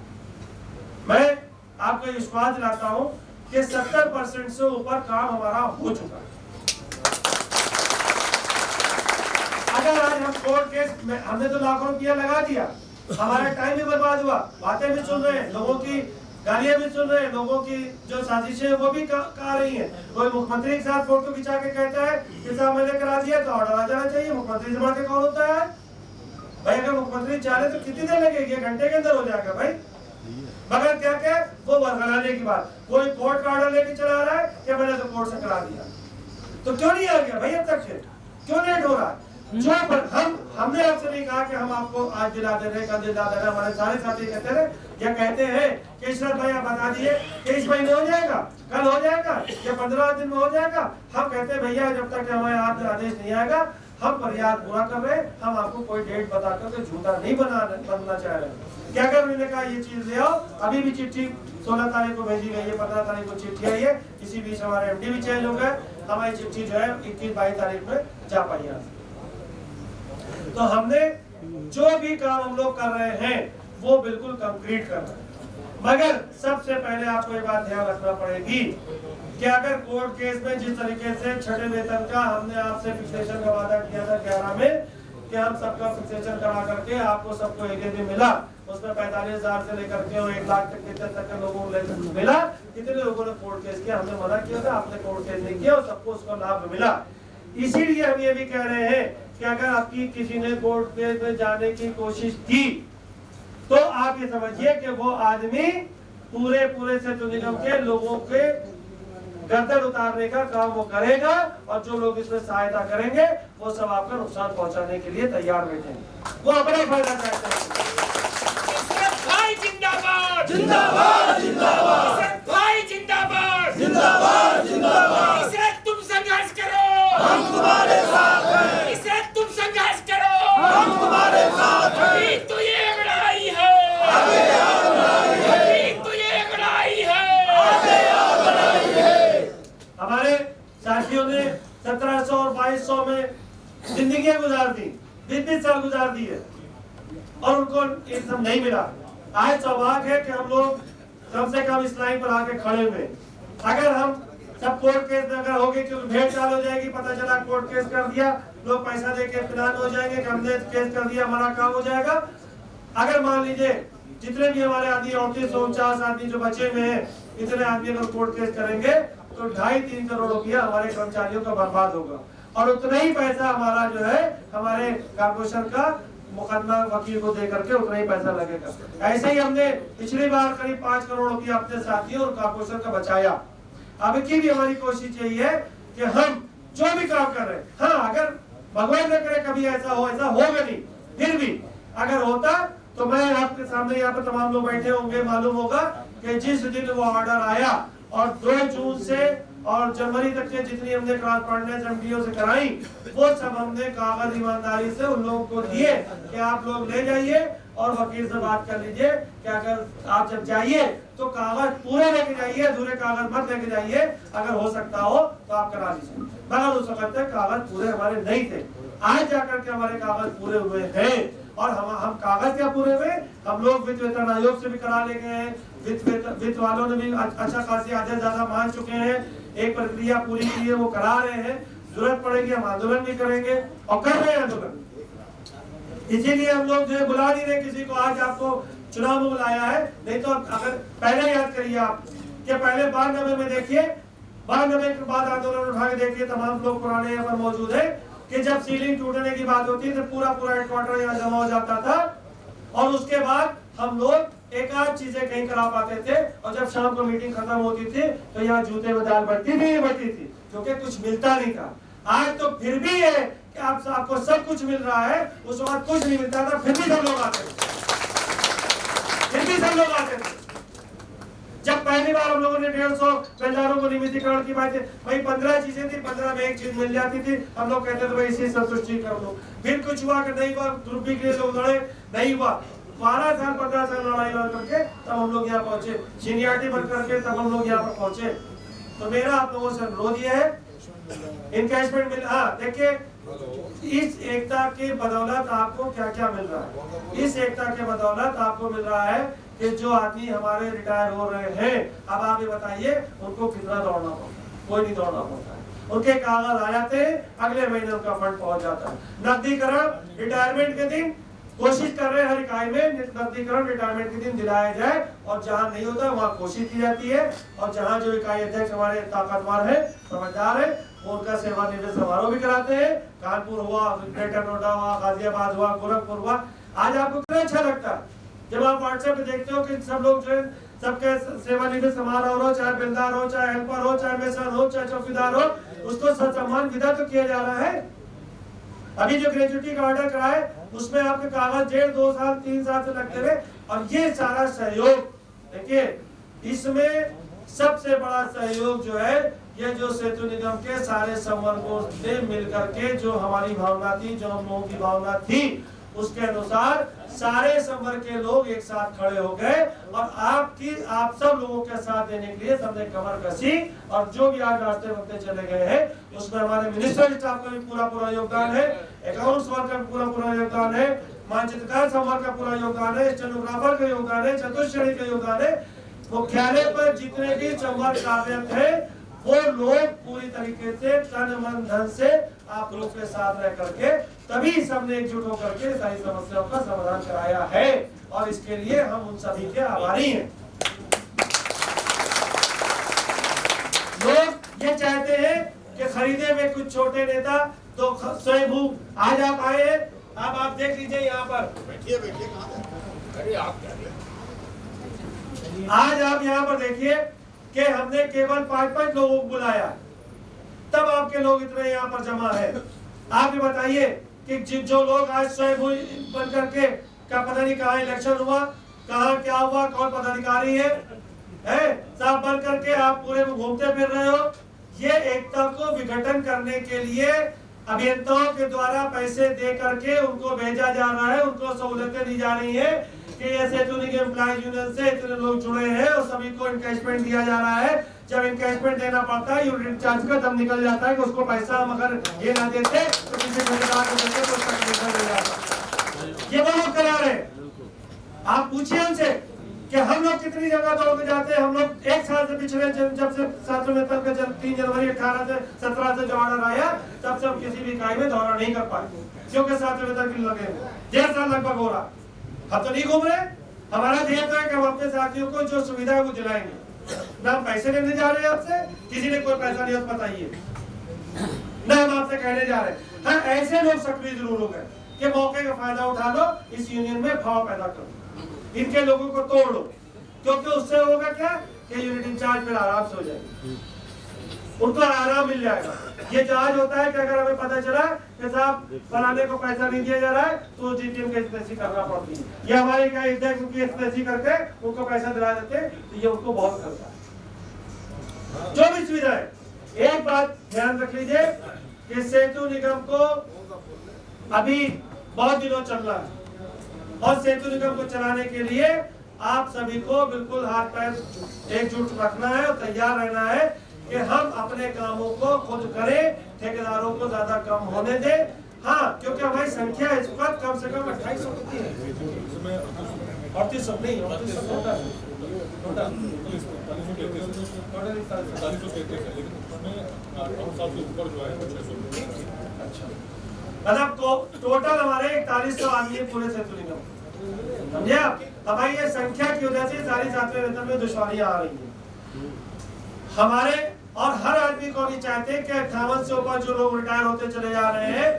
मैं आपको विश्वास दिलाता हूँ कि 70% से ऊपर काम हमारा हो चुका है। अगर आज हम कोर्ट केस में, हमने तो लाखों रुपया लगा दिया, हमारा टाइम भी बर्बाद हुआ, बातें भी सुन रहे हैं, लोगों की गालियां भी सुन रहे हैं, लोगों की जो साजिशें वो भी कहा रही हैं। कोई मुख्यमंत्री के साथ फोटो खिंचा के कहता है कि साहब मैंने करा दिया तो ऑर्डर आ जाना चाहिए। मुख्यमंत्री से बढ़ के कौन होता है भाई? अगर मुख्यमंत्री चाहे तो कितनी देर लगेगी? 1 घंटे के अंदर हो जाएगा भाई, मगर क्या क्या वो बरगलाने की बात। कोई कोर्ट का ऑर्डर लेके चला रहा है कि मैंने तो कोर्ट से करा दिया, तो क्यों नहीं आ गया भाई अब तक से? क्यों लेट हो रहा है? जो हमने आपसे नहीं कहा कि हम आपको आज दिला दे रहे, कल दिला दे रहे। हमारे सारे साथी कहते रहे या कहते हैं कि इशरत भाई आप बता दिए कि इस महीने हो जाएगा, कल हो जाएगा या 15 दिन में हो जाएगा। हम कहते हैं भैया जब तक हमारे हाथ में आदेश नहीं आएगा हम फरियाद पूरा कर रहे हैं, हम आपको कोई डेट बता करके झूठा नहीं बनना चाह रहे। क्या कर मैंने कहा ये चीज ले आओ। अभी भी चिट्ठी 16 तारीख को भेजी गई है, 15 तारीख को चिट्ठी आई है। इसी बीच हमारे एमडी भी चेंज हो गए, हमारी चिट्ठी जो है 21-22 तारीख में जा पाई है। तो हमने जो भी काम हम लोग कर रहे हैं वो बिल्कुल कंक्रीट कर रहे हैं। मगर सबसे पहले आपको ये बात ध्यान रखना पड़ेगी कि अगर कोर्ट केस में जिस तरीके से छठे वेतन का हमने आपसे फिक्सेशन का वादा किया था 11 में कि हम सबका फिक्सेशन करा करके आपको सबको एक दिन मिला, उसमें 45,000 से लेकर के 1 लाख तक के लोगों को मिला। कितने लोगों ने कोर्ट केस किया? हमने मना किया था, आपने कोर्ट केस नहीं किया और सबको उसका लाभ मिला। इसीलिए हम ये भी कह रहे हैं कि अगर आपकी किसी ने कोर्ट केस में जाने की कोशिश की तो आप ये समझिए कि वो आदमी पूरे सेतु निगम के लोगों के गर्दन उतारने का काम वो करेगा और जो लोग इसमें सहायता करेंगे वो सब आपका नुकसान पहुंचाने के लिए तैयार बैठे हैं। वो अपना फायदा चाहते हैं। जिंदाबाद जिंदाबाद जिंदाबाद भाई जिंदाबाद जिंदाबाद जिंदाबाद। इसे तुम संघर्ष करो हम तुम्हारे साथ हैं। इसे तुम संघर्ष करो हम तुम्हारे साथ हैं। अभी तो ये लड़ाई है, आगे और लड़ाई है। अभी तो ये लड़ाई है, आगे और लड़ाई है। हमारे साथियों ने 1700 और 2200 में जिंदगियां गुजार दी, 20 साल गुजार दिए और उनको ये सब नहीं मिला। आज सौभाग्य है कि हम लोग कम से कम इस लाइन पर आके खड़े हुए। अगर हम सब कोर्ट केस में अगर होगी क्योंकि भेड़ चाल हो जाएगी, पता चला कोर्ट केस कर दिया, लोग पैसा देके फिलहाल हो जाएंगे कि हमने केस कर दिया, हमारा काम हो जाएगा। अगर मान लीजिए जितने भी हमारे आदमी 38-49 आदमी जो बचे हुए हैं, इतने आदमी अगर कोर्ट केस करेंगे तो 2.5-3 करोड़ रुपया हमारे कर्मचारियों का बर्बाद होगा और उतना ही पैसा हमारा जो है हमारे कारपोरेशन का मुकदमा वकील को दे करके उतना ही पैसा लगेगा। ऐसे ही हमने पिछली बार करीब 5 करोड़ रुपया अपने साथियों और कारपोरेशन का बचाया। अब की भी हमारी कोशिश यही है कि हम जो भी काम कर रहे हैं, हाँ अगर भगवान न करे कभी ऐसा होगा नहीं, फिर भी अगर होता तो मैं आपके सामने यहाँ पर तमाम लोग बैठे होंगे, मालूम होगा कि जिस दिन वो ऑर्डर आया और 2 जून से और जनवरी तक के जितनी हमने कॉरेस्पॉन्डेंस एमडीओ से कराई वो सब हमने कागज ईमानदारी से उन लोगों को दिए कि आप लोग ले जाइए और वकील से बात कर लीजिए कि अगर आप जब जाइए तो कागज पूरे लेके जाइए, अधूरे कागज मत लेके जाइए। अगर हो सकता हो तो आप करा लीजिए। मगर उस वक्त तक कागज पूरे हमारे नहीं थे। आज जाकर के हमारे कागज पूरे हुए हैं और हम कागज क्या पूरे हुए, हम लोग वित्त वेतन आयोग से भी करा ले गए हैं। वित्त वालों ने भी अच्छा खासी आदेश ज्यादा मान चुके हैं, एक प्रक्रिया पूरी की है, वो करा रहे हैं। जरूरत पड़ेगी हम आंदोलन भी करेंगे और कर रहे हैं आंदोलन। इसीलिए हम लोग जो है बुला नहीं रहे किसी को। आज आपको चुनाव में बुलाया है, नहीं तो अगर पहले याद करिए आप कि पहले 92 में देखिए, 92 के बाद आंदोलन उठा के देखिए, तमाम लोग पुराने यहाँ पर मौजूद है कि जब सीलिंग टूटने की बात होती तो पूरा हेडक्वार्टर यहाँ जमा हो जाता था और उसके बाद हम लोग एक आध चीजें कहीं करा पाते थे और जब शाम को मीटिंग खत्म होती थी तो यहाँ जूते में दाल बढ़ती थी क्योंकि कुछ मिलता नहीं था। आज तो फिर भी है कि आपको सब कुछ मिल रहा है, उस वक्त कुछ नहीं मिलता था, फिर भी सब लोग आते थे। जब पहली बार हम लोगों ने 150 बेलदारों को नियमितीकरण की बात है, भाई 15 चीजें थी, 15 में एक चीज मिल जाती थी, हम लोग कहते थे भाई इसी संतुष्टि कर लो। फिर कुछ हुआ कि नहीं हुआ, ग्रुपी के लिए लोग लड़े, नहीं हुआ। 12 साल 15 साल लड़ाई लड़ करके तब हम लोग यहाँ पहुंचे, सीनियरिटी बन करके तब हम लोग यहाँ पर पहुंचे। तो मेरा आप लोगों से अनुरोध ये है, इनकैशमेंट मिल, हाँ देखिए इस एकता के बदौलत आपको क्या क्या मिल रहा है। इस एकता के बदौलत आपको मिल रहा है कि जो आदमी हमारे रिटायर हो रहे हैं, अब आप ये बताइए उनको कितना दौड़ना पड़ता है? कोई नहीं दौड़ना पड़ता है। उनके कागज आ जाते हैं, अगले महीने उनका फंड पहुंच जाता है। नकदीकरण रिटायरमेंट के दिन कोशिश कर रहे हैं हर इकाई में नकदीकरण रिटायरमेंट के दिन दिलाया जाए और जहां नहीं होता वहां कोशिश की जाती है और जहां जो इकाई अध्यक्ष हमारे ताकतवर है, समझदार है, उनका सेवानिवृत्त समारोह भी कराते हैं। कानपुर हुआ, ग्रेटर नोएडा हुआ, गाजियाबाद हुआ, गोरखपुर हुआ। आज आपको कितना अच्छा लगता है जब आप व्हाट्सएप पे देखते हो कि सब लोग जो है सबके सेवानिवृत्त समारोह हो, चाहे बेलदार हो, चाहे हेल्पर हो, चाहे मेसन हो, चाहे चौकीदार हो, उसको सम्मान विदा तो किया जा रहा है। अभी जो ग्रेजुएटी का ऑर्डर कराए उसमें आपके कागज 1.5 साल 3 साल से लगते हुए, और ये सारा सहयोग देखिए, इसमें सबसे बड़ा सहयोग जो है ये जो सेतु निगम के सारे संवर्गों ने मिलकर के, जो हमारी भावना थी, जो हम लोगों की भावना थी, उसके अनुसार सारे संवर्ग के लोग एक साथ खड़े हो गए और आप सब लोगों के साथ देने के लिए सबने कमर कसी। और जो भी आज रास्ते बनते चले गए हैं उसमें हमारे मिनिस्टर स्टाफ का भी पूरा योगदान है, अकाउंट्स वर्ग का भी पूरा योगदान है, मानचित्रकार संवर्ग का पूरा योगदान है, स्टेनोग्राफर का योगदान है, चतुश्रेणी का योगदान है। मुख्यालय पर जितने भी संवर्ग कार्यरत है वो लोग पूरी तरीके से तन मन धन से आप लोग के साथ रह करके तभी सबने एकजुट होकर के सारी समस्याओं का समाधान कराया है, और इसके लिए हम उन सभी के आभारी हैं। लोग ये चाहते हैं कि खरीदे में कुछ छोटे नेता तो स्वयं आज आप आए, अब आप देख लीजिए यहाँ पर बैठिए कहाँ आज आप यहाँ पर देखिए कि हमने केवल 5 लोगों को बुलाया, तब आपके लोग इतने यहाँ पर जमा है। आप ये बताइए कि जो लोग आज स्वयं बन करके क्या पता नहीं कहाँ इलेक्शन हुआ, कहाँ क्या हुआ, कौन पदाधिकारी है साहब बन करके आप पूरे में घूमते फिर रहे हो। ये एकता को विघटन करने के लिए अभियंताओं के द्वारा पैसे दे करके उनको भेजा जा रहा है, उनको सहूलतें दी जा रही है कि ये सेतु निगम एम्प्लॉयज यूनियन से इतने लोग जुड़े हैं और सभी को इनकैशमेंट दिया जा रहा है। जब इनकैशमेंट देना पड़ता है यूनिट चार्ज का तब निकल जाता है कि उसको पैसा हम अगर ये ना देते तो किसी ठेकेदार को देते तो उसका कमीशन मिल जाता। ये वो लोग करा रहे हैं। आप पूछिए उनसे कि हम लोग कितनी जगह दौड़ के जाते हैं। हम लोग 1 साल से पिछले जब से 3 जनवरी 18 से 17 से जो ऑर्डर आया तब से हम किसी भी इकाई में दौरा नहीं कर पाए, क्योंकि 7 के लगे 1.5 साल लगभग हो रहा। हम तो नहीं घूम रहे। हमारा ध्येय तो है कि हम अपने साथियों को जो सुविधा है वो दिलाएंगे। ना हम पैसे लेने जा रहे हैं आपसे, किसी ने कोई पैसा लिया तो बताइए, ना हम आपसे कहने जा रहे हैं। हाँ, ऐसे लोग सक्रिय जरूर हो गए कि मौके का फायदा उठा लो, इस यूनियन में भाव पैदा करो, इनके लोगों को तोड़ लो, क्योंकि उससे होगा क्या कि यूनिट इंचार्ज फिर आराम से हो जाएगी, उनको आराम मिल जाएगा। ये जहाज होता है कि अगर हमें पता चला कि साहब फलाने को पैसा नहीं दिया जा रहा है तो जीटीएम की स्पेसी करना पड़ती है, ये हमारे क्या अध्यक्ष की स्पेसी करके उनको पैसा दिला देते, तो ये उनको बहुत करता है। जो भी सुविधा है, एक बात ध्यान रख लीजिए कि सेतु निगम को अभी बहुत दिनों चल रहा है और सेतु निगम को चलाने के लिए आप सभी को बिल्कुल हाथ पैर एकजुट रखना है और तैयार रहना है कि हम अपने कामों को खुद करें, ठेकेदारों को ज्यादा कम होने दें। हाँ, क्योंकि हमारी संख्या इस वक्त कम से कम 2800 कितनी है, 3800 नहीं, मतलब टोटल हमारे 4100 आदमी पूरे सेतु निगम, समझे आप। हमारी ये संख्या की वजह से सारी छात्र वेतन में दुश्वारियां आ रही है हमारे, और हर आदमी को भी चाहते हैं कि 58 से ऊपर जो लोग रिटायर होते चले जा रहे हैं।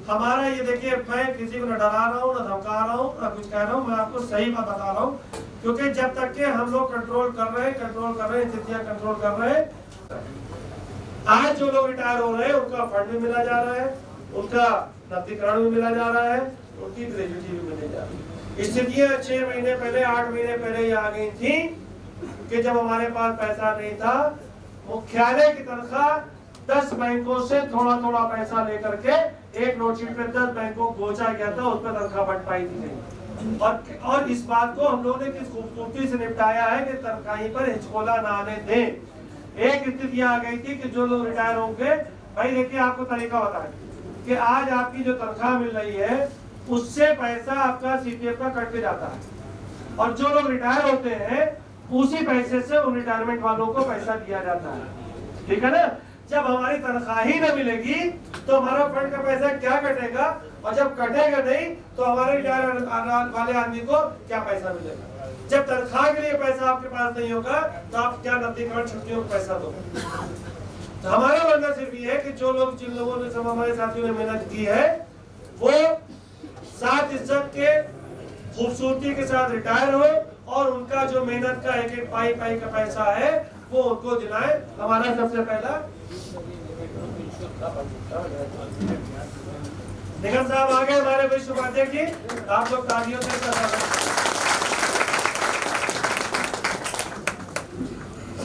हमारा ये देखिए, मैं किसी को न डरा रहा हूँ, न धमका रहा हूँ, न कुछ कह रहा हूँ, मैं आपको सही बात बता रहा हूँ, क्योंकि जब तक के हम लोग कंट्रोल कर रहे हैं, स्थितियां कंट्रोल कर रहे हैं। आज जो लोग रिटायर हो रहे हैं उनका फंड भी मिला जा रहा है, उनका नकदीकरण भी मिला जा रहा है, उनकी ग्रेजुएटी भी मिलने जा रही है। स्थितियां 6 महीने पहले, 8 महीने पहले ये आ गई थी कि जब हमारे पास पैसा नहीं था, मुख्यालय की तनख्वाह 10 बैंकों से थोड़ा थोड़ा पैसा लेकर के एक नोटशीट पे 10 बैंकों को गोचा गया था, उस पर तनख्वाह बढ़ पाई थी नहीं। और इस बात को हम लोगों ने किस खूबसूरती से निपटाया है कि तनख्वाही पर हिचकोला ना आने दें। एक स्थिति आ गई थी कि जो लोग रिटायर होंगे, भाई देखिए आपको तरीका बताएं कि आज आपकी जो तनख्वाह मिल रही है उससे पैसा आपका सीपीएफ का कट के जाता है, और जो लोग रिटायर होते हैं उसी पैसे से उन रिटायरमेंट वालों को पैसा दिया जाता है, ठीक है ना। जब हमारी तनख्वाह ही न मिलेगी तो हमारा फंड का पैसा क्या कटेगा, और जब कटेगा नहीं तो हमारे रिटायर वाले आदमी को क्या पैसा मिलेगा। जब तनख्वाह के लिए पैसा आपके पास नहीं होगा तो आप क्या नकदीकरण छुट्टियों को पैसा दो। तो हमारा मानना सिर्फ ये है कि जो लोग, जिन लोगों ने, सब हमारे साथियों ने मेहनत की है, वो साथ इज्जत के खूबसूरती के साथ रिटायर हो और उनका जो मेहनत का एक एक पाई पाई का पैसा है वो उनको दिलाए। हमारा सबसे पहला निगम साहब आ गए हमारे विश्व उपाध्यक्ष जी, आप लोग तालियों से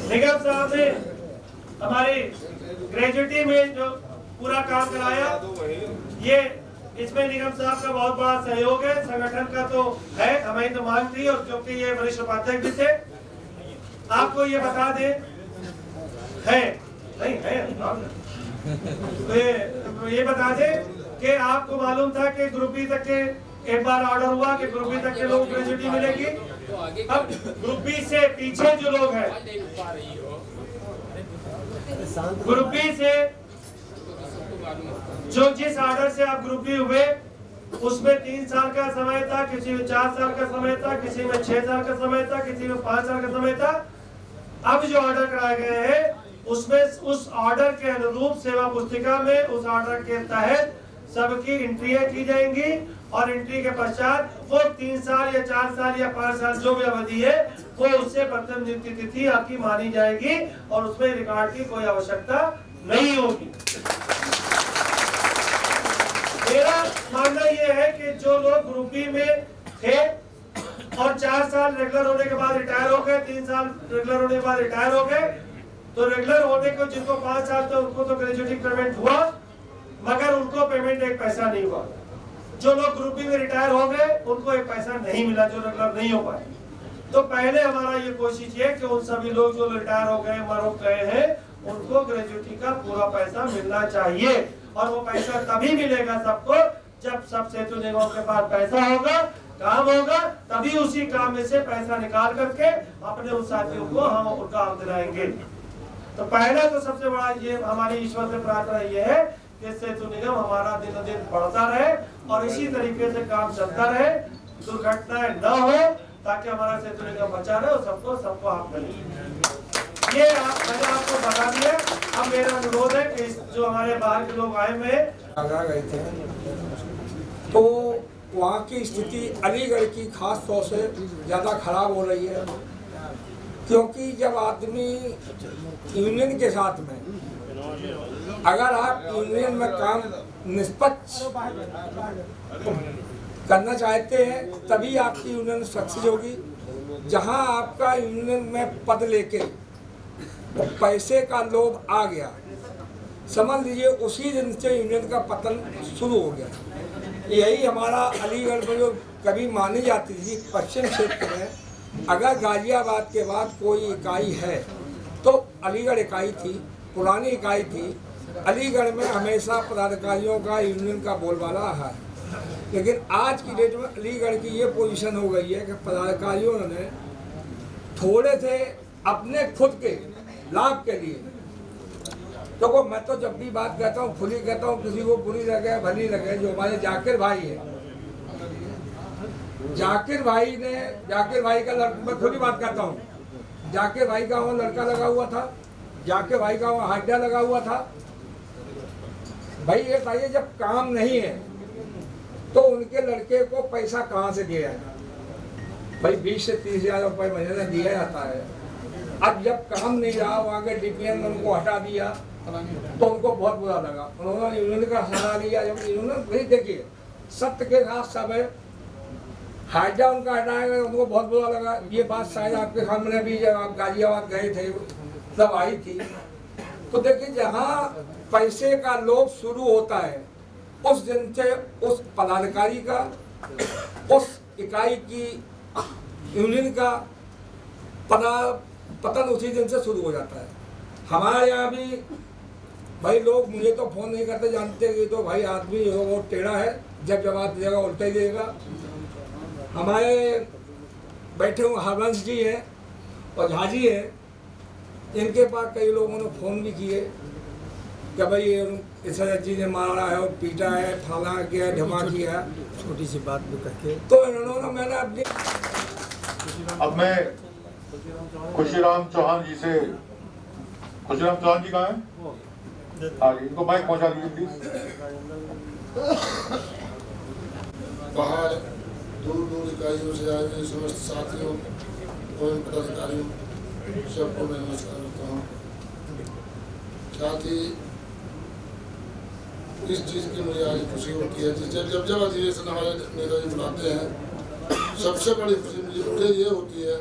निगम साहब ने हमारी ग्रेजुएटी में जो पूरा काम कराया, ये इसमें निगम साहब का बहुत बड़ा सहयोग है। संगठन का तो है, हमें तो मांग थी, और क्योंकि ये वरिष्ठ उपाध्यक्ष भी थे। आपको ये बता दे है नहीं है तो ये बता दे कि आपको मालूम था कि ग्रुप बी तक के एक बार ऑर्डर हुआ कि ग्रुप बी तक के लोग ग्रेजुएटी मिलेगी। अब ग्रुप बी से पीछे जो लोग हैं, ग्रुप बी से जो जिस ऑर्डर से आप ग्रुप बी हुए, उसमें 3 साल का समय था, किसी में 4 साल का समय था, किसी में 6 साल का समय था, किसी में 5 साल का समय था। अब जो ऑर्डर कराए गए हैं, उसमें उस ऑर्डर के अनुरूप सेवा पुस्तिका में उस ऑर्डर के तहत सबकी एंट्रियां की जाएंगी, और एंट्री के पश्चात वो 3 साल या 4 साल या 5 साल जो भी अवधि है, वो उससे प्रथम नियुक्ति तिथि आपकी मानी जाएगी, और उसमें रिकॉर्ड की कोई आवश्यकता नहीं होगी। मेरा मानना ये है कि जो लोग ग्रुप बी में थे और 4 साल रेगुलर होने के बाद रिटायर हो गए, 3 साल रेगुलर होने के बाद रिटायर हो गए, तो रेगुलर होने को जिनको 5 साल तो उनको तो ग्रेजुएटी पेमेंट हुआ, मगर उनको पेमेंट 1 पैसा नहीं हुआ। जो लोग ग्रुप बी में रिटायर हो गए, उनको 1 पैसा नहीं मिला, जो रेगुलर नहीं हो पाए। तो पहले हमारा ये कोशिश है कि उन सभी लोग जो रिटायर हो गए, मर गए हैं, उनको ग्रेजुएटी का पूरा पैसा मिलना चाहिए, और वो पैसा तभी मिलेगा सबको जब सब सेतु निगमों के पास पैसा होगा, काम होगा, तभी उसी काम में से पैसा निकाल करके अपने उन साथियों को हम उनका काम दिलाएंगे। तो पहला तो सबसे बड़ा ये हमारी ईश्वर से प्रार्थना ये है कि सेतु निगम हमारा दिन दिन बढ़ता रहे, और इसी तरीके से काम चलता रहे, दुर्घटनाएं न हो, ताकि हमारा सेतु निगम बचा रहे और सबको आप मिले। ये मैंने आपको बता दिया। अब मेरा अनुरोध है कि जो हमारे बाहर के लोग आए हुए आगरा गए थे, तो वहाँ की स्थिति अलीगढ़ की खास तौर से ज़्यादा खराब हो रही है, क्योंकि जब आदमी यूनियन के साथ में, अगर आप यूनियन में काम निष्पक्ष करना चाहते हैं, तभी आपकी यूनियन सक्सेस होगी। जहाँ आपका यूनियन में पद लेके पैसे का लोभ आ गया, समझ लीजिए उसी दिन से यूनियन का पतन शुरू हो गया। यही हमारा अलीगढ़ में जो कभी मानी जाती थी पश्चिम क्षेत्र में, अगर गाजियाबाद के बाद कोई इकाई है तो अलीगढ़ इकाई थी, पुरानी इकाई थी। अलीगढ़ में हमेशा पदाधिकारियों का यूनियन का बोलबाला है, लेकिन आज की डेट में अलीगढ़ की ये पोजीशन हो गई है कि पदाधिकारियों ने थोड़े से अपने खुद के लाभ के लिए, तो मैं तो जब भी बात कहता हूँ खुली कहता हूँ, किसी को बुरी लगे भली लगे, जो हमारे जाकिर भाई है, जाकिर भाई का लड़का, मैं खुली बात कहता हूँ, जाकिर भाई का वहाँ लड़का लगा हुआ था, जाकिर भाई का वहाँ हाड्डा लगा हुआ था। भाई ये बताइए, जब काम नहीं है तो उनके लड़के को पैसा कहाँ से दिया जाएगा? भाई 20 से 30 हज़ार रुपये महीने में दिया जाता है। अब जब काम नहीं रहा, वहाँ के डीपीएम ने उनको हटा दिया, तो उनको बहुत बुरा लगा। उन्होंने यूनियन का सहारा लिया। जब यूनियन नहीं, देखिए सत्य के साथ सब है, हाइडा उनका हटाएगा, उनको बहुत बुरा लगा। ये बात शायद आपके सामने भी जब आप गाजियाबाद गए थे तब आई थी। तो देखिए, जहाँ पैसे का लोभ शुरू होता है, उस दिन से उस पदाधिकारी का, उस इकाई की, यूनियन का पतन उसी दिन से शुरू हो जाता है। हमारे यहाँ भी भाई लोग मुझे तो फोन नहीं करते, जानते कि तो भाई आदमी वो टेढ़ा है, जब जवाब देगा उल्टा ही देगा। हमारे बैठे हुए हरवंश जी हैं और झा जी हैं, इनके पास कई लोगों ने फ़ोन भी किए कि भाई इस जी ने मारा है और पीटा है, फाला किया, ढमा किया, छोटी सी बात भी करके। तो इन्होंने मैंने अपनी, अब मैं खुशीराम चौहान जी से, खुशीराम चौहान जी कहाँ हैं? हाँ, इनको माइक पहुँचा दीजिए प्लीज। बाहर दूर दूर इकाइयों से आए हुए समस्त साथियों एवं पदाधिकारियों सबको मैं नमस्कार करता हूँ। साथ ही इस चीज़ की मुझे आज खुशी होती है। जब जब अधिवेशन हमारे नेता जी बुलाते हैं, सबसे बड़ी खुशी मुझे ये होती है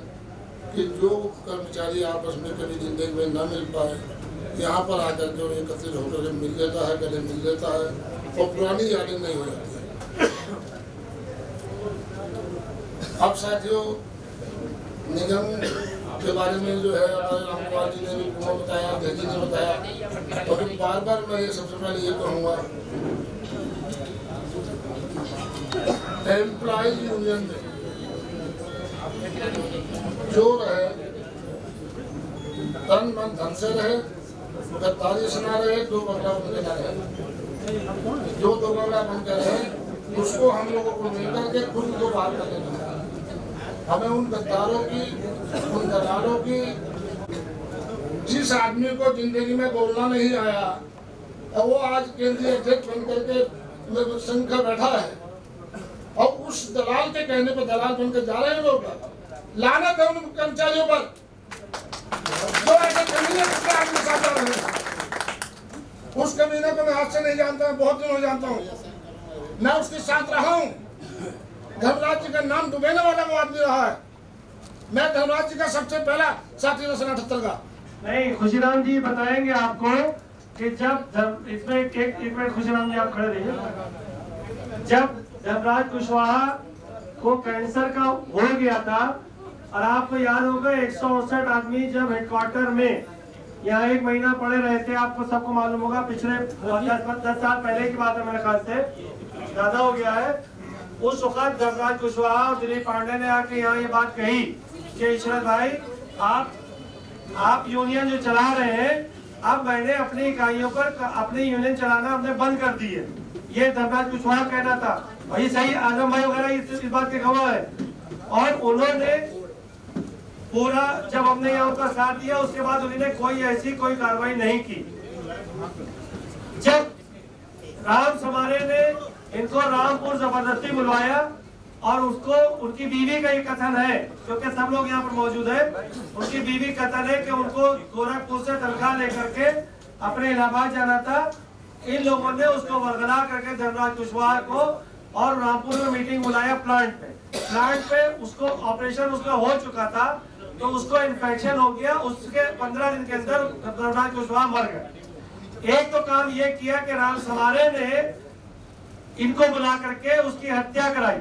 कि जो कर्मचारी आपस में कभी जिंदगी में न मिल पाए, यहाँ पर आकर के एकत्रित होकर के मिल लेता है, गले मिल लेता है और पुरानी यादें नहीं हो जाती है। अब साथियों, निगम के बारे में जो है हमारे रामकुमार जी ने भी बताया, अध्यक्ष जी ने बताया, और बार बार मैं ये सबसे पहले ये कहूँगा, एम्प्लॉइज यूनियन में जो रहे, तन मन धन से रहे, गद्दारी से ना रहे, दो बंगला बन के ना रहे, जो दो बंगला बन के रहे, उसको हम लोगों को मिलकर के खुद को बात करने का। हमें उन गद्दारों की, उन दलालों की, जिस आदमी को जिंदगी में बोलना नहीं आया और वो आज केंद्रीय अध्यक्ष बन करके संघ का बैठा है, और उस दलाल के कहने पर दलाल बनकर जा रहे हैं लोग, लानत है उन कर्मचारियों पर जो ऐसे कमीने के आदमी साथ जा रहे हैं। उस कमीने को मैं आज से नहीं जानता हूँ, बहुत दिन हो जानता हूँ, मैं उसके साथ रहा हूँ। धर्मराज जी का नाम डुबेने वाला वो आदमी रहा है। मैं धर्मराज जी का सबसे पहला साथी था 78 का। नहीं, खुशीराम जी बताएंगे आपको कि जब इसमें एक मिनट खुशीराम जी आप खड़े रहिए। जब धर्मराज कुशवाहा को कैंसर का हो गया था, और आपको याद होगा 168 आदमी जब हेडक्वार्टर में यहाँ 1 महीना पड़े रहे थे, आपको सबको मालूम होगा, पिछले 10 साल पहले की बात है, मेरे ख्याल से ज्यादा हो गया है। उस वक्त धर्मराज कुशवाहा और दिलीप पांडे ने आके यहाँ ये बात कही कि इशरत भाई, आप यूनियन जो चला रहे हैं, अब मैंने अपनी इकाइयों पर अपनी यूनियन चलाना हमने बंद कर दी है। ये धर्मराज कुशवाहा कहना था, और ये सही आजम भाई वगैरह इस बात के गवाह है। और उन्होंने पूरा, जब हमने यहाँ उनका साथ दिया, उसके बाद उन्होंने कोई कार्रवाई नहीं की। जब राम समारे ने इनको रामपुर जबरदस्ती बुलवाया, और उसको उनकी बीवी का ये कथन है, क्योंकि सब लोग यहाँ पर मौजूद है, उनकी बीवी कथन है कि उनको गोरखपुर से तनख्वाह लेकर के अपने इलाहाबाद जाना था। इन लोगों ने उसको वरगला करके धर्मराज कुशवाहा को और रामपुर में मीटिंग बुलाया प्लांट पे उसको ऑपरेशन उसका हो चुका था, तो उसको इन्फेक्शन हो गया। उसके 15 दिन के अंदर धर्मराज कुशवाहा मर गए। एक तो काम ये किया कि राम समारे ने इनको बुला करके उसकी हत्या कराई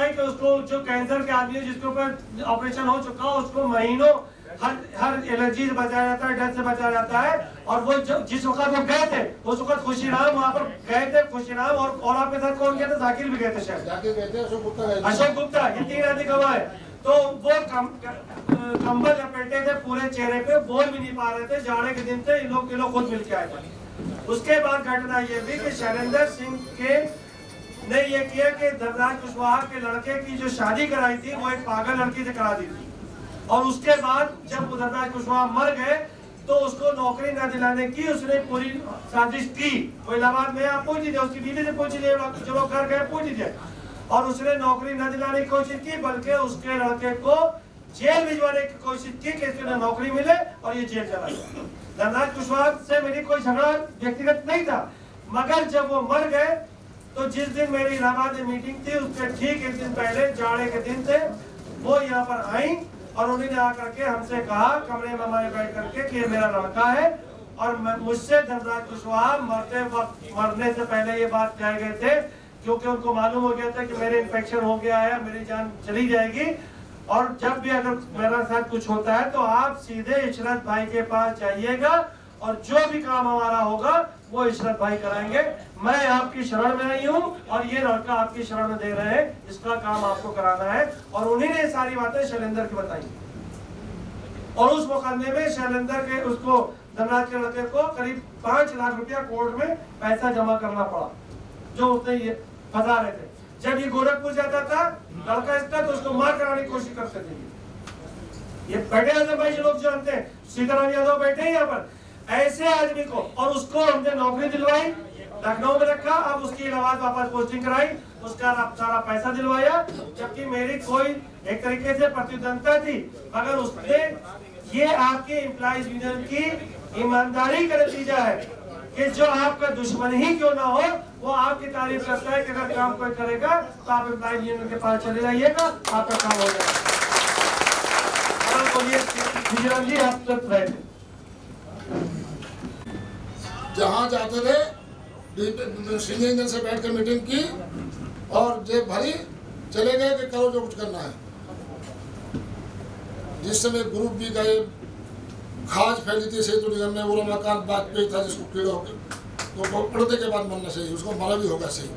कि उसको, जो कैंसर के आदमी जिसके ऊपर ऑपरेशन हो चुका, उसको महीनों हर एलर्जी से बचाया जाता है, डेथ से बचाया जाता है। और वो जिस वक्त वो गए थे, उस वक्त खुशीराम वहाँ पर गए थे, खुशीराम और आपके साथ कौन गया था? जाकिर भी गए थे शायद, अशोक गुप्ता, ये 3 आदमी गवाह है। तो वो कंबल लपेटे थे पूरे चेहरे पे, बोल भी नहीं पा रहे थे, जाड़े के दिन थे। इन लोग खुद मिल के आए थे। उसके बाद घटना ये भी कि शैलेंद्र सिंह के ने ये किया कि धर्मराज कुशवाहा के लड़के की जो शादी कराई थी, वो एक पागल लड़की से करा दी थी। और उसके बाद जब धर्मराज कुशवाहा मर गए, तो उसको नौकरी न दिलाने की उसने पूरी साजिश की। वो इलाहाबाद में आप पूछ लीजिए, उसकी बीवी से पूछ लीजिए, जो लोग घर गए पूछ लीजिए। और उसने नौकरी न दिलाने की कोशिश की, बल्कि उसके लड़के को जेल भिजवाने की कोशिश की कि इसको नौकरी मिले, और ये जेल चला गया। धर्मराज कुशवाहा से मेरी कोई झगड़ा व्यक्तिगत नहीं था, मगर जब वो मर गए, तो जिस दिन मेरी इलाहाबाद में मीटिंग थी, उसके ठीक 1 दिन पहले, जाड़े के दिन थे, वो यहाँ पर आई और उन्होंने आकर के हमसे कहा कमरे में हमारे बैठ करके कि ये मेरा लड़का है। और मुझसे धर्मराज कुशवाहा मरने से पहले ये बात कह गए थे, क्योंकि उनको मालूम हो गया था कि मेरे इन्फेक्शन हो गया है, मेरी जान चली जाएगी, और जब भी अगर मेरा साथ कुछ होता है तो आप सीधे इशरत भाई के पास जाइएगा, और जो भी काम हमारा होगा वो इशरत भाई कराएंगे। मैं आपकी शरण में आई हूँ, और ये लड़का आपकी शरण में दे रहे हैं, इसका काम आपको कराना है। और उन्हीं ने सारी बातें शैलेंद्र की बताई, और उस मुकदमे में शैलेंद्र के उसको धर्मराज के लड़के को करीब 5 लाख रुपया कोर्ट में पैसा जमा करना पड़ा, जो उसने ये फंसा रहे थे। जब ये गोरखपुर जाता था लड़का इसका, तो उसको मार कराने की कोशिश करते थे। ये बैठे आजम भाई लोग जानते हैं, सीताराम यादव बैठे हैं यहाँ पर, ऐसे आदमी को, और उसको हमने नौकरी दिलवाई, लखनऊ में रखा, अब उसकी इलाहाबाद वापस पोस्टिंग कराई, उसका सारा पैसा दिलवाया, जबकि मेरी कोई एक तरीके से प्रतिद्वंदता थी, मगर उसने, ये आपके एम्प्लॉइज यूनियन की ईमानदारी का नतीजा है कि जो आपका दुश्मन ही क्यों ना हो वो आपकी तारीफ करता है कि अगर काम कोई करेगा तो आप एम्प्लॉय यूनियन के पास चले जाइएगा, आपका काम हो जाएगा। बोलिए विजयराम जी, आप तक रहे थे, जहाँ जाते थे सीनियर इंजन से बैठ कर मीटिंग की और जेब भरी, चले गए कि करो जो कुछ करना है। जिस समय ग्रुप बी का ये खाज फैली थी सेतु निगम में, वो रमाकांत वाजपेयी था जिसको कीड़ा हो गया, तो पड़ने के बाद मरना चाहिए, उसको मरा भी होगा सही।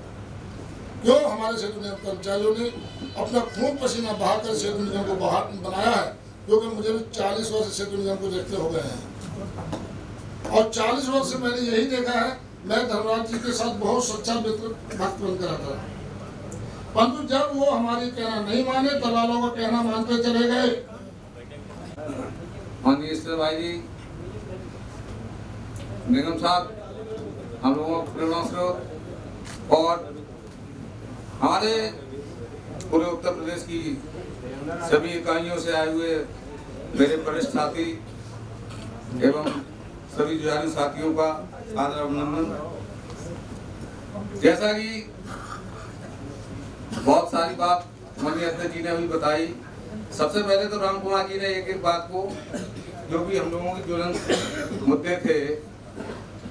क्यों? हमारे सेतु निगम कर्मचारियों ने अपना खून पसीना बहाकर सेतु निगम को बनाया है, क्योंकि मुझे भी 40 वर्ष सेतु निगम को देखते हो गए हैं और 40 वर्ष से मैंने यही देखा है। मैं धर्मराज जी के साथ बहुत सच्चा मित्र भक्त बनकर आता था, परंतु जब वो हमारी कहना नहीं माने, दलालों का कहना मानते चले गए। माननीय भाई जी, निगम साहब हम लोगों को प्रेरणा स्रोत और हमारे पूरे उत्तर प्रदेश की सभी इकाइयों से आए हुए मेरे वरिष्ठ साथी एवं सभी जुझारू साथियों का सादर अभिनंदन। जैसा कि बहुत सारी बात माननीय अध्यक्ष जी ने अभी बताई, सबसे पहले तो राम कुमार जी ने एक एक बात को, जो भी हम लोगों के ज्वलंत मुद्दे थे,